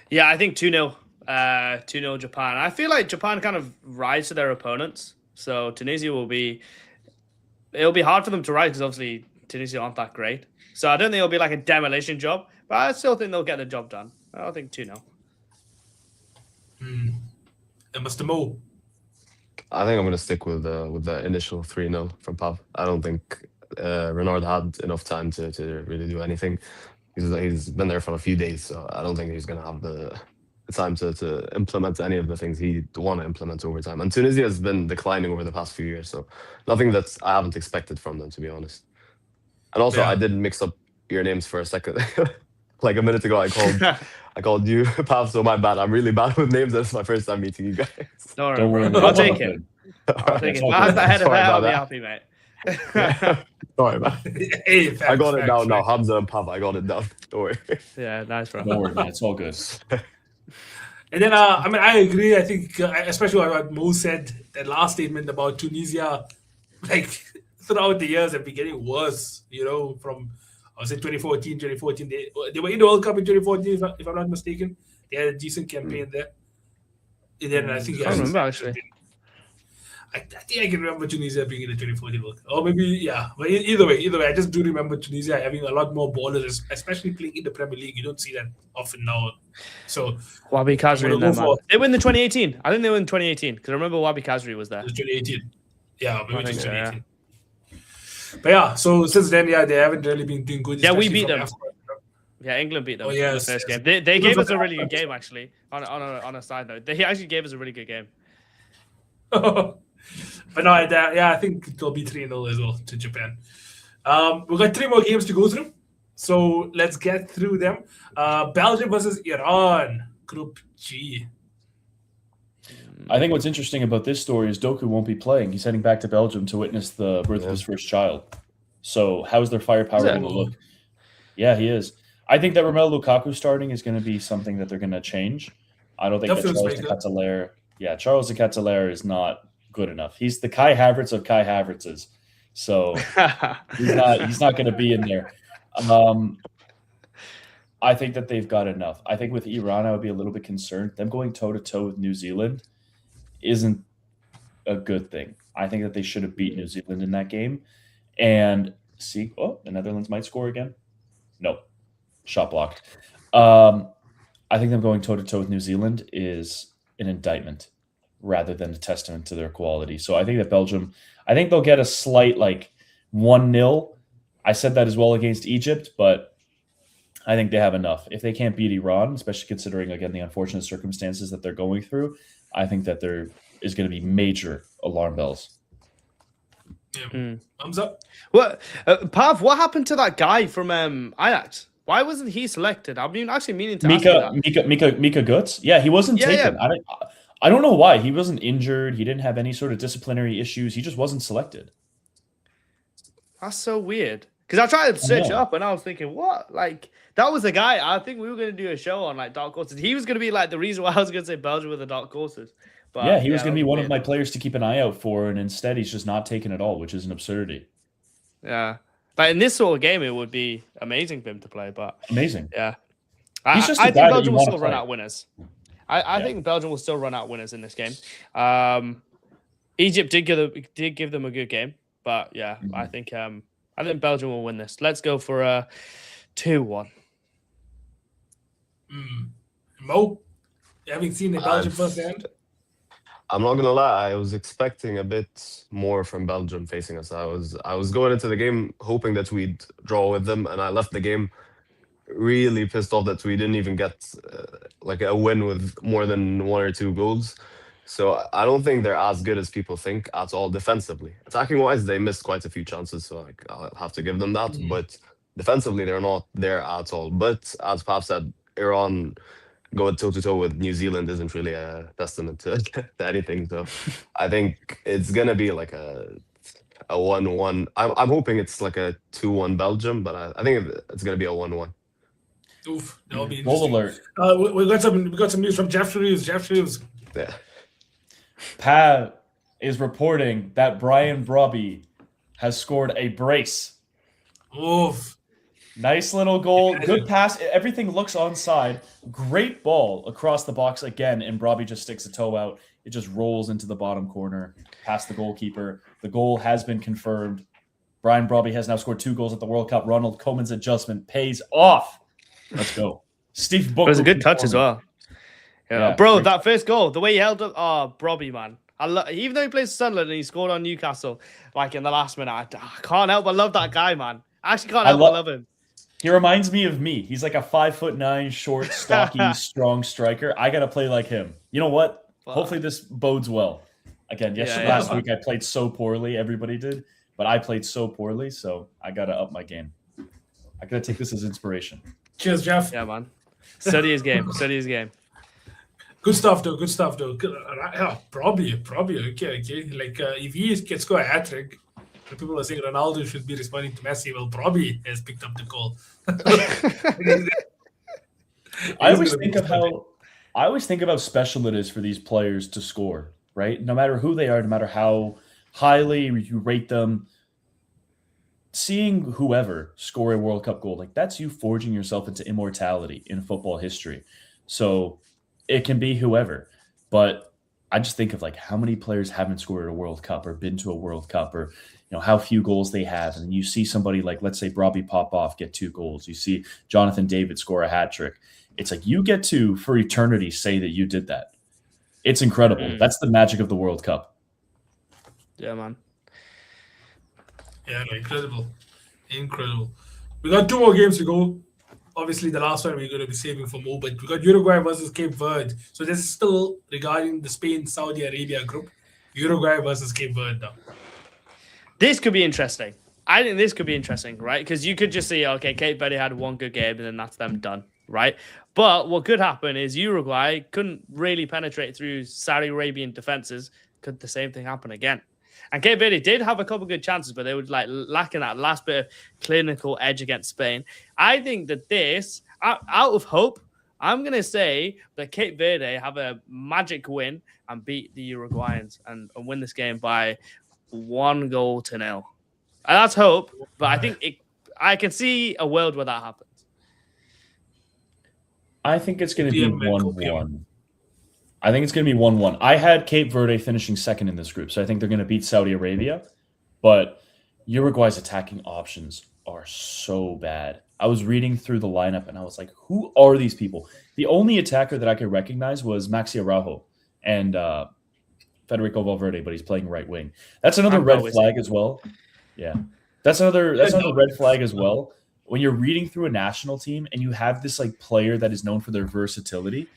Yeah, I think 2-0. 2-0 Japan. I feel like Japan kind of rise to their opponents. So Tunisia it'll be hard for them to rise because obviously Tunisia aren't that great. So I don't think it'll be like a demolition job, but I still think they'll get the job done. I think 2-0. And Mr. Mo. I think I'm gonna stick with the initial 3-0 from Pav. I don't think Renard had enough time to really do anything. He's been there for a few days, so I don't think he's gonna have the time to implement any of the things he'd want to implement over time. And Tunisia has been declining over the past few years, so nothing that I haven't expected from them, to be honest. And also, Yeah. I did mix up your names for a second. Like a minute ago, I called you Pav, so my bad. I'm really bad with names. That's my first time meeting you guys. Don't worry. Bro. I'll take it. I'll take it. all If I have good. that head of Sorry hair, I'll about be that. happy, mate. Sorry, man. Hey, I got it facts, down now. facts. Hamza and Pav, I got it down. Don't worry. Yeah, nice, bro. Don't worry, man. It's all good. And then, I mean, I agree. I think, especially what Mo said, that last statement about Tunisia, like throughout the years, have been getting worse. You know, from I was in 2014, they were in the World Cup in 2014, if I'm not mistaken. They had a decent campaign there. And then I think I remember actually. I think I can remember Tunisia being in the 2014 World Cup. Or maybe, yeah. But either way, I just do remember Tunisia having a lot more ballers, especially playing in the Premier League. You don't see that often now. So, Wabi Kazri I'm in gonna there, go man. for- They win the 2018. I think they win 2018 because I remember Wabi Kazri was there. it was 2018. Yeah, maybe I it was think so, yeah. 2018. But yeah, so since then, yeah, they haven't really been doing good. Yeah, we especially beat from them. Africa. Yeah, England beat them Oh, in yes, the first yes. game. They It gave was us a a- really good game, actually. On a side note, they actually gave us a really good game. But no, I think it'll be 3-0 as well to Japan. We've got 3 more games to go through. So let's get through them. Belgium versus Iran, Group G. I think what's interesting about this story is Doku won't be playing. He's heading back to Belgium to witness the birth of his first child. So how's their firepower Is it? going to look? Yeah, he is. I think that Romelu Lukaku starting is going to be something that they're going to change. I don't think that Definitely Charles de speaker. Ketelaere. Yeah, Charles de Ketelaere is not good enough. He's the Kai Havertz of Kai Havertzes. So he's not going to be in there. I think that they've got enough. I think with Iran, I would be a little bit concerned. Them going toe to toe with New Zealand isn't a good thing. I think that they should have beat New Zealand in that game. And see, the Netherlands might score again. No, shot blocked. I think them going toe to toe with New Zealand is an indictment rather than a testament to their quality. So I think that Belgium, I think they'll get a slight 1-0. I said that as well against Egypt, but I think they have enough. If they can't beat Iran, especially considering, again, the unfortunate circumstances that they're going through, I think that there is going to be major alarm bells. Yeah. Thumbs up. What, Pav? What happened to that guy from Ajax? Why wasn't he selected? I've been actually meaning to ask you that. Mika Guts? Yeah, he wasn't Yeah, taken. yeah. I don't know why. He wasn't injured. He didn't have any sort of disciplinary issues. He just wasn't selected. That's so weird. Because I tried to search it know. up and I was thinking, what? That was the guy. I think we were going to do a show on dark horses. He was going to be the reason why I was going to say Belgium with the dark horses. But Yeah, he was going to be one of weird. my players to keep an eye out for, and instead he's just not taken at all, which is an absurdity. Yeah. But in this sort of game, it would be amazing for him to play. But Amazing. yeah. He's just a I guy think that Belgium you will wanna still run play. out winners. I Yeah. think Belgium will still run out winners in this game. Egypt did give them a good game, but yeah, Mhm. I think Belgium will win this. Let's go for a 2-1. Mo, having seen the Belgium firsthand. I'm not gonna lie, I was expecting a bit more from Belgium facing us. I was going into the game hoping that we'd draw with them, and I left the game really pissed off that we didn't even get a win with more than 1 or 2 goals. So I don't think they're as good as people think at all defensively. Attacking wise, they missed quite a few chances, so I'll have to give them that. But defensively, they're not there at all. But as Pap said, Iran going toe to toe with New Zealand isn't really a testament to, to anything. So I think it's gonna be like a 1-1. I'm hoping it's like a 2-1 Belgium, but I think it's gonna be a 1-1. Oof, that'll be Goal interesting. alert. We got some news from Jeff Reeves. Jeff Reeves. Yeah. Pat is reporting that Brian Brobby has scored a brace. Oof. Nice little goal. Good pass. Everything looks onside. Great ball across the box again, and Brobby just sticks a toe out. It just rolls into the bottom corner, past the goalkeeper. The goal has been confirmed. Brian Brobby has now scored 2 goals at the World Cup. Ronald Koeman's adjustment pays off. Let's go. Steve Book. It was a good touch as well. Yeah, bro, great. that first goal, the way he held up, Brobby, man. Even though he plays for Sunderland and he scored on Newcastle, like in the last minute, I can't help but love that guy, man. I actually can't help but love him. He reminds me of me. He's like a 5'9", short, stocky, strong striker. I gotta play like him. You know what? Wow. Hopefully this bodes well. Again, last week I played so poorly. Everybody did, but I played so poorly, so I gotta up my game. I gotta take this as inspiration. Cheers, Jeff. Yeah, man. Study his game. Study his game. Good stuff, though. Yeah, probably. Okay. Like, if he can score a hat trick, people are saying Ronaldo should be responding to Messi. Well, probably has picked up the call. I always think of how special it is for these players to score, right? No matter who they are, no matter how highly you rate them, seeing whoever score a World Cup goal, like that's you forging yourself into immortality in football history. So it can be whoever, but I just think of like how many players haven't scored a World Cup or been to a World Cup, or how few goals they have. And you see somebody like, let's say, Brobby pop off, get 2 goals. You see Jonathan David score a hat trick. It's like you get to, for eternity, say that you did that. It's incredible. That's the magic of the World Cup. Yeah, man. Yeah, no, incredible. We got 2 more games to go. Obviously, the last one we're going to be saving for more, but we got Uruguay versus Cape Verde. So this is still regarding the Spain-Saudi Arabia group. Uruguay versus Cape Verde now. This could be interesting. I think this could be interesting, right? Because you could just see, okay, Cape Verde had 1 good game and then that's them done, right? But what could happen is Uruguay couldn't really penetrate through Saudi Arabian defenses. Could the same thing happen again? And Cape Verde did have a couple good chances, but they were like lacking that last bit of clinical edge against Spain. I think that this, out of hope, I'm going to say that Cape Verde have a magic win and beat the Uruguayans and win this game by 1-0. And that's hope, but I think I can see a world where that happens. I think it's going to be 1-1. I think it's going to be 1-1. I had Cape Verde finishing second in this group, so I think they're going to beat Saudi Arabia. But Uruguay's attacking options are so bad. I was reading through the lineup, and I was like, who are these people? The only attacker that I could recognize was Maxi Araujo and Federico Valverde, but he's playing right wing. That's another red flag as well. Yeah. That's another red flag as well. When you're reading through a national team and you have this like player that is known for their versatility,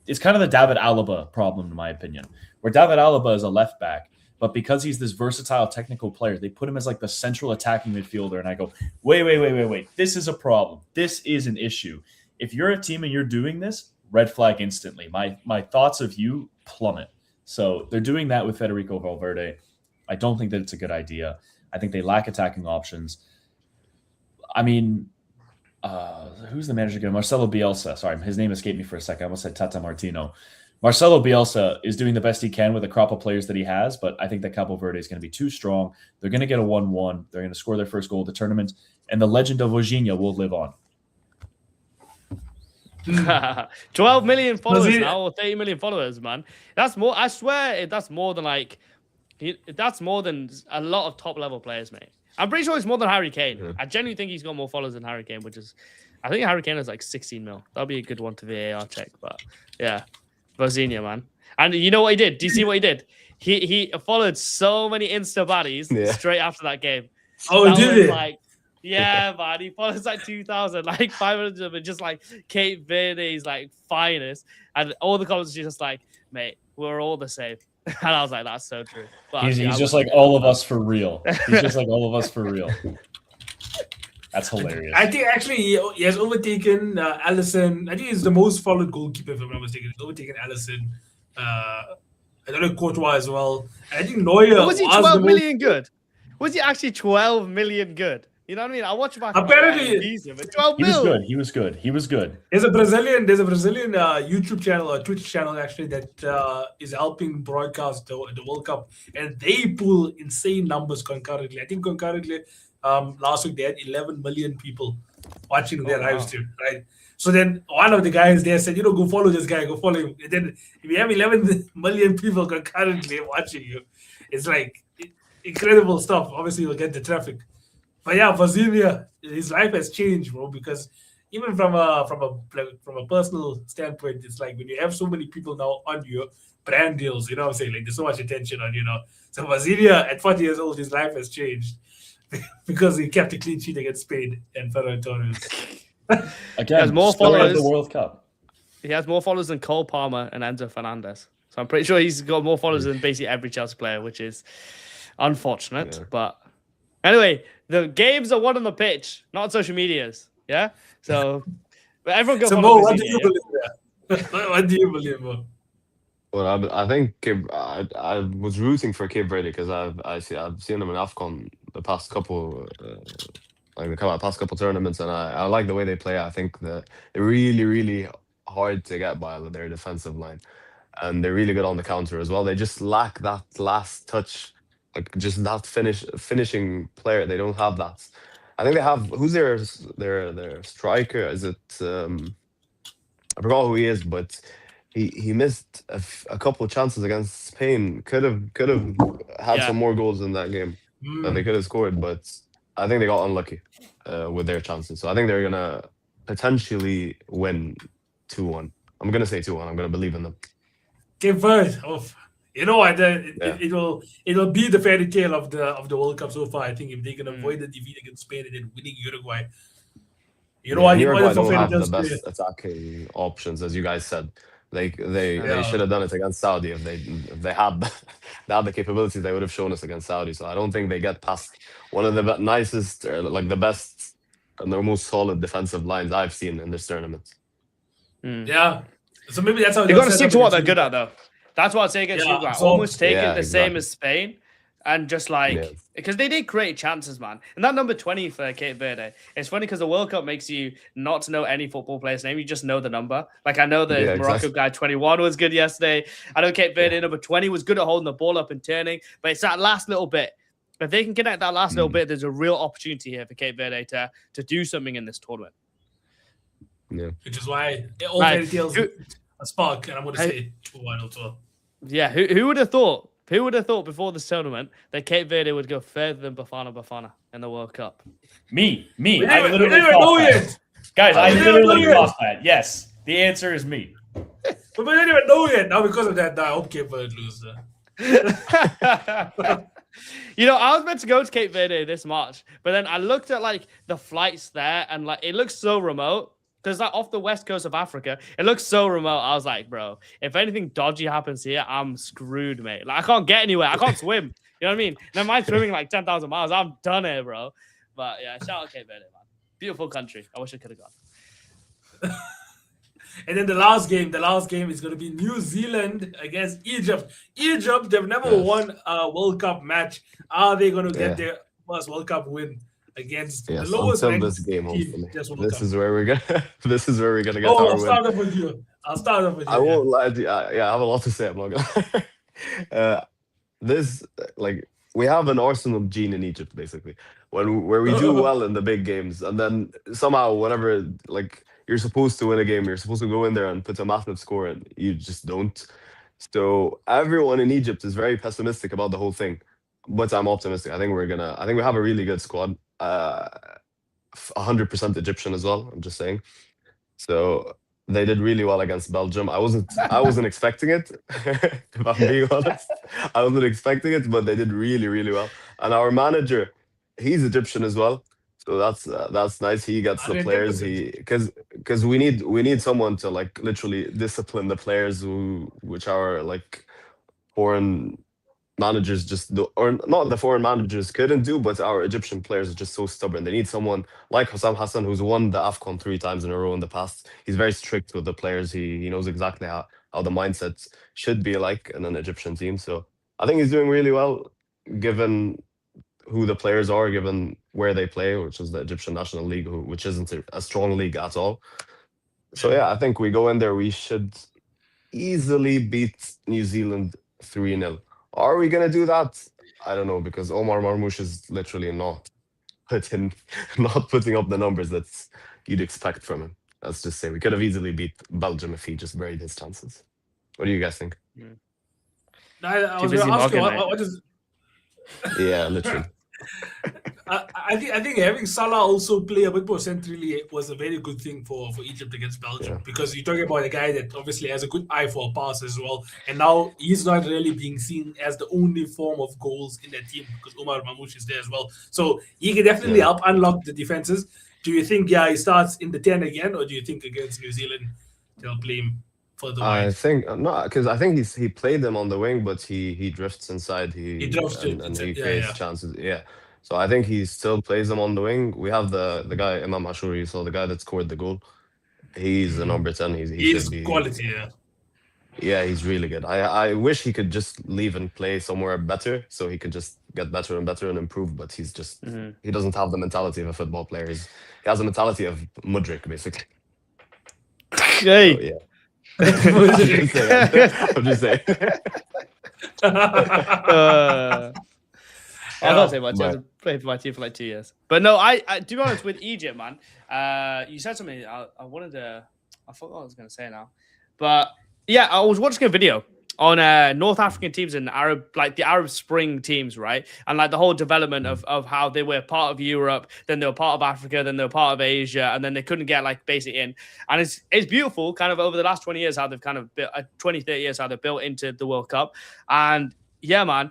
it's kind of the David Alaba problem, in my opinion, where David Alaba is a left back, but because he's this versatile technical player, they put him as like the central attacking midfielder. And I go, wait. This is a problem. This is an issue. If you're a team and you're doing this, red flag instantly. My thoughts of you plummet. So they're doing that with Federico Valverde. I don't think that it's a good idea. I think they lack attacking options. I mean, who's the manager again? Marcelo Bielsa. Sorry, his name escaped me for a second. I almost said Tata Martino. Marcelo Bielsa is doing the best he can with the crop of players that he has, but I think that Cabo Verde is going to be too strong. They're going to get a 1-1. They're going to score their first goal of the tournament, and the legend of Vojinha will live on. 12 million followers now, or 30 million followers, man. That's more. I swear, that's more than that's more than a lot of top level players, mate. I'm pretty sure it's more than Harry Kane. Yeah. I genuinely think he's got more followers than Harry Kane, I think Harry Kane is like 16 mil. That'll be a good one to VAR check, but yeah, Vojinha, man. And you know what he did? Do you see what he did? He followed so many Insta baddies straight after that game. Oh, that did it? Like, yeah, man. He follows like 2,000, like 500 of it, just like Cape Verde's like finest. And all the comments are just like, mate, we're all the same. And I was like, that's so true. But he's just like all of us for real. He's just like all of us for real. That's hilarious. I think actually he has overtaken Alisson. I think he's the most followed goalkeeper, if I'm not mistaken. He's overtaken Alisson. I don't know, Courtois as well. And I think Neuer was he 12 million good? Was he actually 12 million good? You know what I mean? I watch back. Apparently- he's 12 He was mil. good. He was good. He was good. There's a Brazilian YouTube channel or Twitch channel actually that is helping broadcast the World Cup, and they pull insane numbers concurrently. I think concurrently, last week they had 11 million people watching their live stream, right? So then one of the guys there said, go follow this guy, go follow him. And then if you have 11 million people concurrently watching you, it's like incredible stuff. Obviously, you'll get the traffic. But yeah, Vazilia, his life has changed, bro. Because even from a personal standpoint, it's like when you have so many people now on your brand deals, you know what I'm saying? Like there's so much attention on, So Vazilia at 40 years old, his life has changed because he kept a clean sheet against Spain and Ferran Torres. Again, has more story of followers. the World Cup. He has more followers than Cole Palmer and Enzo Fernandez. So I'm pretty sure he's got more followers than basically every Chelsea player, which is unfortunate. Yeah. But anyway, the games are won on the pitch, not on social medias. Yeah. So but everyone go So follow Mo, what do Vazilia, you yeah? believe there? What do you believe, Mo? Well, I think I was rooting for Cape Verde because I've seen them in AFCON the past couple past couple tournaments, and I like the way they play. I think that they're really hard to get by with their defensive line, and they're really good on the counter as well. They just lack that last touch, like just that finishing player. They don't have that. I think they have who's their striker? Is it I forgot who he is, but he missed a couple of chances against Spain. Could have had Yeah. some more goals in that game that they could have scored, but I think they got unlucky with their chances. So I think they're gonna potentially win 2-1. I'm gonna say 2-1. I'm gonna believe in them. Cape Verde. You know what? Yeah. It'll be the fairy tale of the World Cup so far. I think if they can avoid the defeat against Spain and then winning Uruguay, you know what? You Uruguay want don't for have fairy the tales. best attacking options, as you guys said. They Yeah. should have done it against Saudi if they had the capabilities. They would have shown us against Saudi. So I don't think they get past one of the nicest, or like the best and the most solid defensive lines I've seen in this tournament. Yeah. So maybe that's how They they'll got to set stick up to what against they're good Uruguay. at, though. That's what I'd say against Yeah, Uruguay. so- Almost take Yeah, it the same exactly. as Spain, and just like because they did create chances, man. And that number 20 for Cape Verde, it's funny because the World Cup makes you not to know any football player's name. You just know the number. Like I know the Yeah, Morocco exactly. guy 21 was good yesterday. I know Cape Verde number 20 was good at holding the ball up and turning, but it's that last little bit. If they can connect that last little bit, there's a real opportunity here for Cape Verde to do something in this tournament. Yeah. Which is why all Right. fairy tales Who- a spark, and I'm going to Hey. say 2-1 as well. Yeah, who would have thought? Who would have thought before this tournament that Cape Verde would go further than Bafana in the World Cup? Me. We I didn't literally even thought know that. yet. Guys, I We didn't literally know yet. thought that. Yes, the answer is me. But we didn't even know yet. Now because of that, I hope Cape Verde lose. You know, I was meant to go to Cape Verde this March, but then I looked at like the flights there, and like it looks so remote because like off the west coast of Africa, it looks so remote. I was like, bro, if anything dodgy happens here, I'm screwed, mate. Like I can't get anywhere. I can't swim. You know what I mean? Now I'm swimming like 10,000 miles. I'm done here, bro. But yeah, shout out Cape Verde, man. Beautiful country. I wish I could have gone. And then the last game is going to be New Zealand against Egypt. Egypt, they've never won a World Cup match. Are they going to get their first World Cup win against Yes, the lowest until ranked this game, team? hopefully. This World This Cup? is where we're gonna. This is where we're gonna get Oh, our I'll win. start off with you. I won't lie to you. I have a lot to say. I'm not gonna. This like we have an Arsenal gene in Egypt, basically, where we do well in the big games, and then somehow whenever like you're supposed to win a game, you're supposed to go in there and put a massive score, and you just don't. So everyone in Egypt is very pessimistic about the whole thing, but I'm optimistic. I think we have a really good squad. 100% Egyptian as well. I'm just saying. So they did really well against Belgium. I wasn't expecting it. If I'm being honest, I wasn't expecting it, but they did really well. And our manager, he's Egyptian as well. So that's nice. He gets the players. Because we need someone to like literally discipline the players which are like foreign managers just do, or not the foreign managers couldn't do, but our Egyptian players are just so stubborn. They need someone like Hussam Hassan, who's won the AFCON 3 times in a row in the past. He's very strict with the players. He knows exactly how the mindset should be like in an Egyptian team. So I think he's doing really well, given who the players are, given where they play, which is the Egyptian National League, which isn't a strong league at all. So yeah, I think we go in there, we should easily beat New Zealand 3-0. Are we gonna do that? I don't know, because Omar Marmoush is literally not putting up the numbers that you'd expect from him. Let's just say we could have easily beat Belgium if he just buried his chances. What do you guys think? I Too was busy going to ask you, mugging, mate. what is... Yeah, literally. I think having Salah also play a bit more centrally was a very good thing for Egypt against Belgium, because you're talking about a guy that obviously has a good eye for a pass as well, and now he's not really being seen as the only form of goals in that team because Omar Mamouche is there as well. So he can definitely help unlock the defenses. Do you think he starts in the 10 again, or do you think against New Zealand they'll play him further wide? I think no, because I think he played them on the wing, but he drifts inside. He drifts and he yeah, creates chances. Yeah. So I think he still plays them on the wing. We have the guy Imam Ashuri, so the guy that scored the goal. He's the number 10. He He's should be quality, yeah. Yeah, he's really good. I wish he could just leave and play somewhere better, so he could just get better and better and improve. But he's just he doesn't have the mentality of a football player. He has the mentality of Mudryk, basically. Hey. So, yeah. I'm just saying. I can't say much. I've played for my team for like 2 years. But no, I to be honest, with Egypt, man, you said something. I wanted to. I forgot what I was going to say now. But yeah, I was watching a video on North African teams and the Arab Spring teams, right? And like the whole development of how they were part of Europe, then they were part of Africa, then they were part of Asia, and then they couldn't get like basic in. And it's beautiful kind of over the last 20 years how they've kind of built 20, 30 years how they've built into the World Cup. And yeah, man,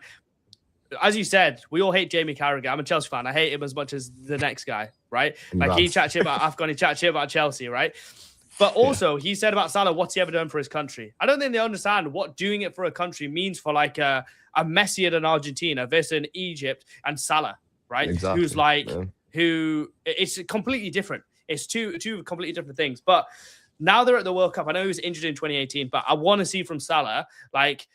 as you said, we all hate Jamie Carragher. I'm a Chelsea fan. I hate him as much as the next guy, right? Like he chat shit about Afghan, he chat shit about Chelsea, right? But also, he said about Salah, what's he ever done for his country? I don't think they understand what doing it for a country means for like a Messi at an Argentina versus an Egypt and Salah, right? Exactly. Who's like, it's completely different. It's two completely different things. But now they're at the World Cup. I know he was injured in 2018, but I want to see from Salah, like,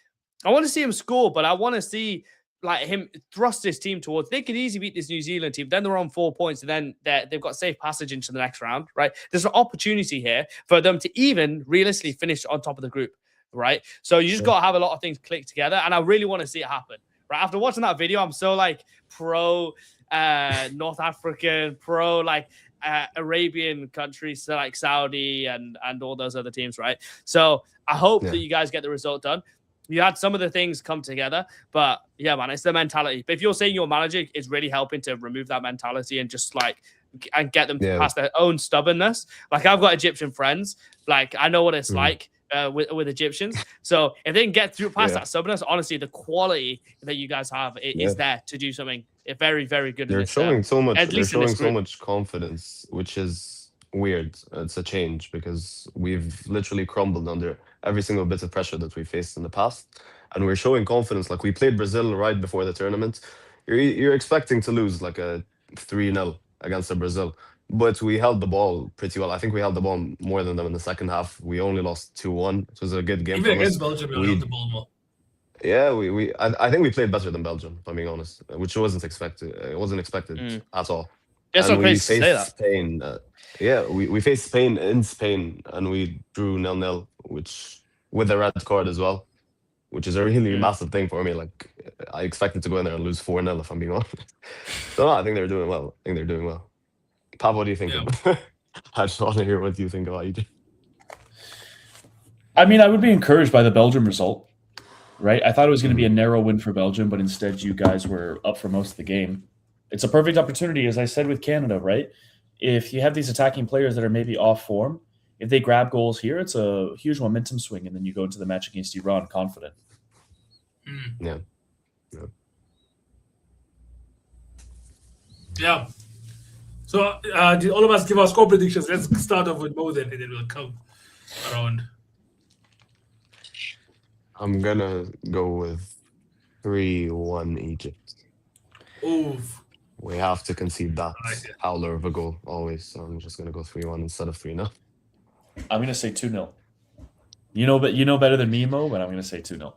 I want to see him score, but I want to see like him thrust this team towards. They could easily beat this New Zealand team. Then they're on 4 points, and then they've got safe passage into the next round, right? There's an opportunity here for them to even realistically finish on top of the group, right? So you just got to have a lot of things click together, and I really want to see it happen, right? After watching that video, I'm so like pro North African, pro like Arabian countries, so like Saudi and all those other teams, right? So I hope that you guys get the result done. You had some of the things come together, but yeah, man, it's the mentality. But if you're saying your manager is really helping to remove that mentality and just like and get them past their own stubbornness, like I've got Egyptian friends, like I know what it's like with Egyptians. So if they can get through past that stubbornness, honestly, the quality that you guys have is there to do something very, very good. They're showing so much. They're showing so much confidence, which is weird. It's a change because we've literally crumbled under every single bit of pressure that we faced in the past, and we're showing confidence. Like we played Brazil right before the tournament. You're expecting to lose like a 3-0 against Brazil, but we held the ball pretty well. I think we held the ball more than them in the second half. We only lost 2-1. It was a good game. Even against Belgium, we held the ball more. Yeah, I think we played better than Belgium, if I'm being honest, which wasn't expected. It wasn't expected at all. That's not crazy to say that. Spain. We faced Spain in Spain, and we drew 0-0, which with a red card as well, which is a really massive thing for me. Like I expected to go in there and lose 4-0, if I'm being honest. So no, I think they're doing well. Pab, what do you think? I just want to hear what you think about Egypt. I mean, I would be encouraged by the Belgium result, right? I thought it was going to be a narrow win for Belgium, but instead you guys were up for most of the game. It's a perfect opportunity, as I said with Canada, right? If you have these attacking players that are maybe off form, if they grab goals here, it's a huge momentum swing, and then you go into the match against Iran confident. Yeah. So did all of us give our score predictions? Let's start off with Mo then, and then we'll come around. I'm gonna go with 3-1 Egypt. Oof. We have to concede that howler of a goal always. So I'm just gonna go 3-1 instead of 3-0. I'm gonna say 2-0. You know better than me, Mo, but I'm gonna say 2-0.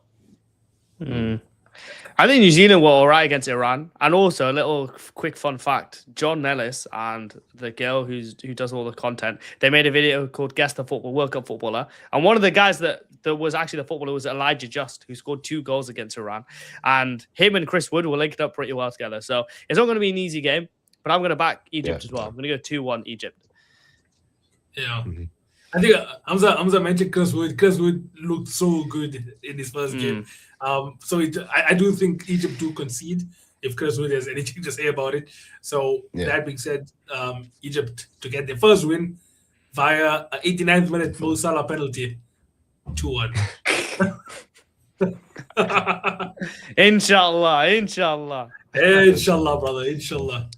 I think New Zealand were all right against Iran. And also, a little quick fun fact, John Nellis and the girl who does all the content, they made a video called Guess the Football World Cup Footballer. And one of the guys that was actually the footballer was Elijah Just, who scored 2 goals against Iran. And him and Chris Wood were linked up pretty well together. So it's not going to be an easy game, but I'm going to back Egypt as well. I'm going to go 2-1 Egypt. Yeah. I think Hamza mentioned Chris Wood. Chris Wood looked so good in his first game. So I do think Egypt do concede if Chris Wood has anything to say about it. So that being said, Egypt to get their first win via an 89th minute Mo Salah penalty, 2-1. Inshallah. Inshallah, brother. Inshallah.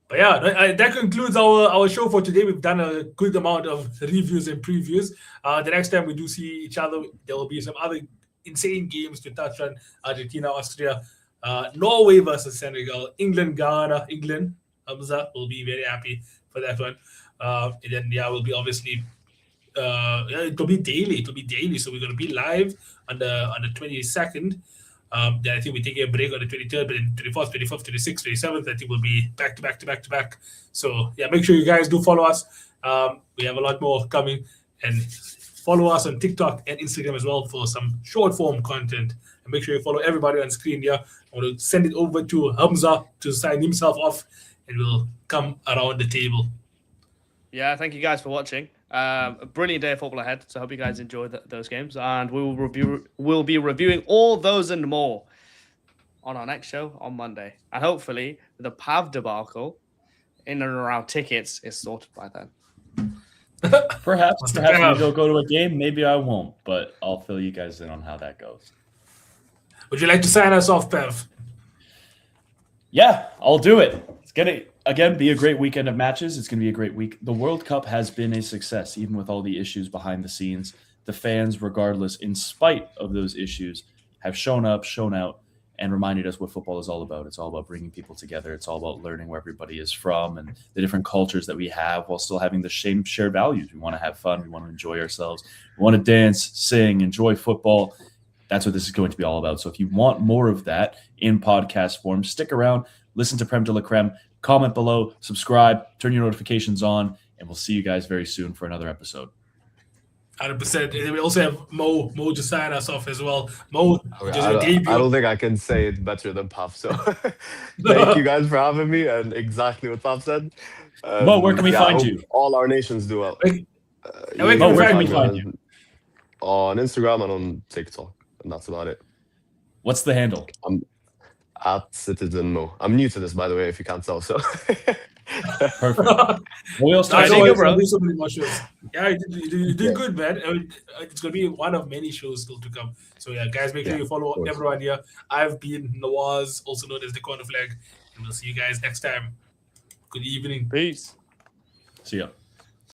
But yeah, that concludes our show for today. We've done a good amount of reviews and previews. The next time we do see each other, there will be some other insane games to touch on. Argentina, Austria, Norway versus Senegal, England, Ghana. England, Hamza will be very happy for that one. And then, we'll be obviously... it'll be daily. So we're going to be live on the 22nd. Then I think we're taking a break on the 23rd, but then 24th, 25th, 26th, 27th, I think we'll be back to back. So make sure you guys do follow us. We have a lot more coming, and follow us on TikTok and Instagram as well for some short form content. And make sure you follow everybody on screen here. I want to send it over to Hamza to sign himself off, and we'll come around the table. Yeah, thank you guys for watching. A brilliant day of football ahead, so I hope you guys enjoy those games, and we'll be reviewing all those and more on our next show on Monday, and hopefully the PAV debacle in and around tickets is sorted by then. Perhaps maybe I'll go to a game, maybe I won't, but I'll fill you guys in on how that goes. Would you like to sign us off, Pev? Yeah, I'll do it. It's gonna again be a great weekend of matches. It's gonna be a great week. The World Cup has been a success, even with all the issues behind the scenes. The fans, regardless, in spite of those issues, have shown up, shown out, and reminded us what football is all about. It's all about bringing people together. It's all about learning where everybody is from and the different cultures that we have, while still having the same shared values. We want to have fun. We want to enjoy ourselves. We want to dance, sing, enjoy football. That's what this is going to be all about. So if you want more of that in podcast form, stick around, listen to Prem de la Creme, comment below, subscribe, turn your notifications on, and we'll see you guys very soon for another episode. 100%. And we also have Mo to sign us off as well. Mo, I don't think I can say it better than Paf. So thank you guys for having me, and exactly what Paf said. Mo, where can we find you? All our nations do well. Mo, where can we find you? On Instagram and on TikTok, and that's about it. What's the handle? I'm at Citizen Mo. I'm new to this, by the way, if you can't tell. So Perfect. We'll start do so many more shows. Yeah, you did good, man. It's gonna be one of many shows still to come. So guys, make sure you follow everyone here. I've been Nawaz, also known as the Corner Flag, and we'll see you guys next time. Good evening. Peace. See ya.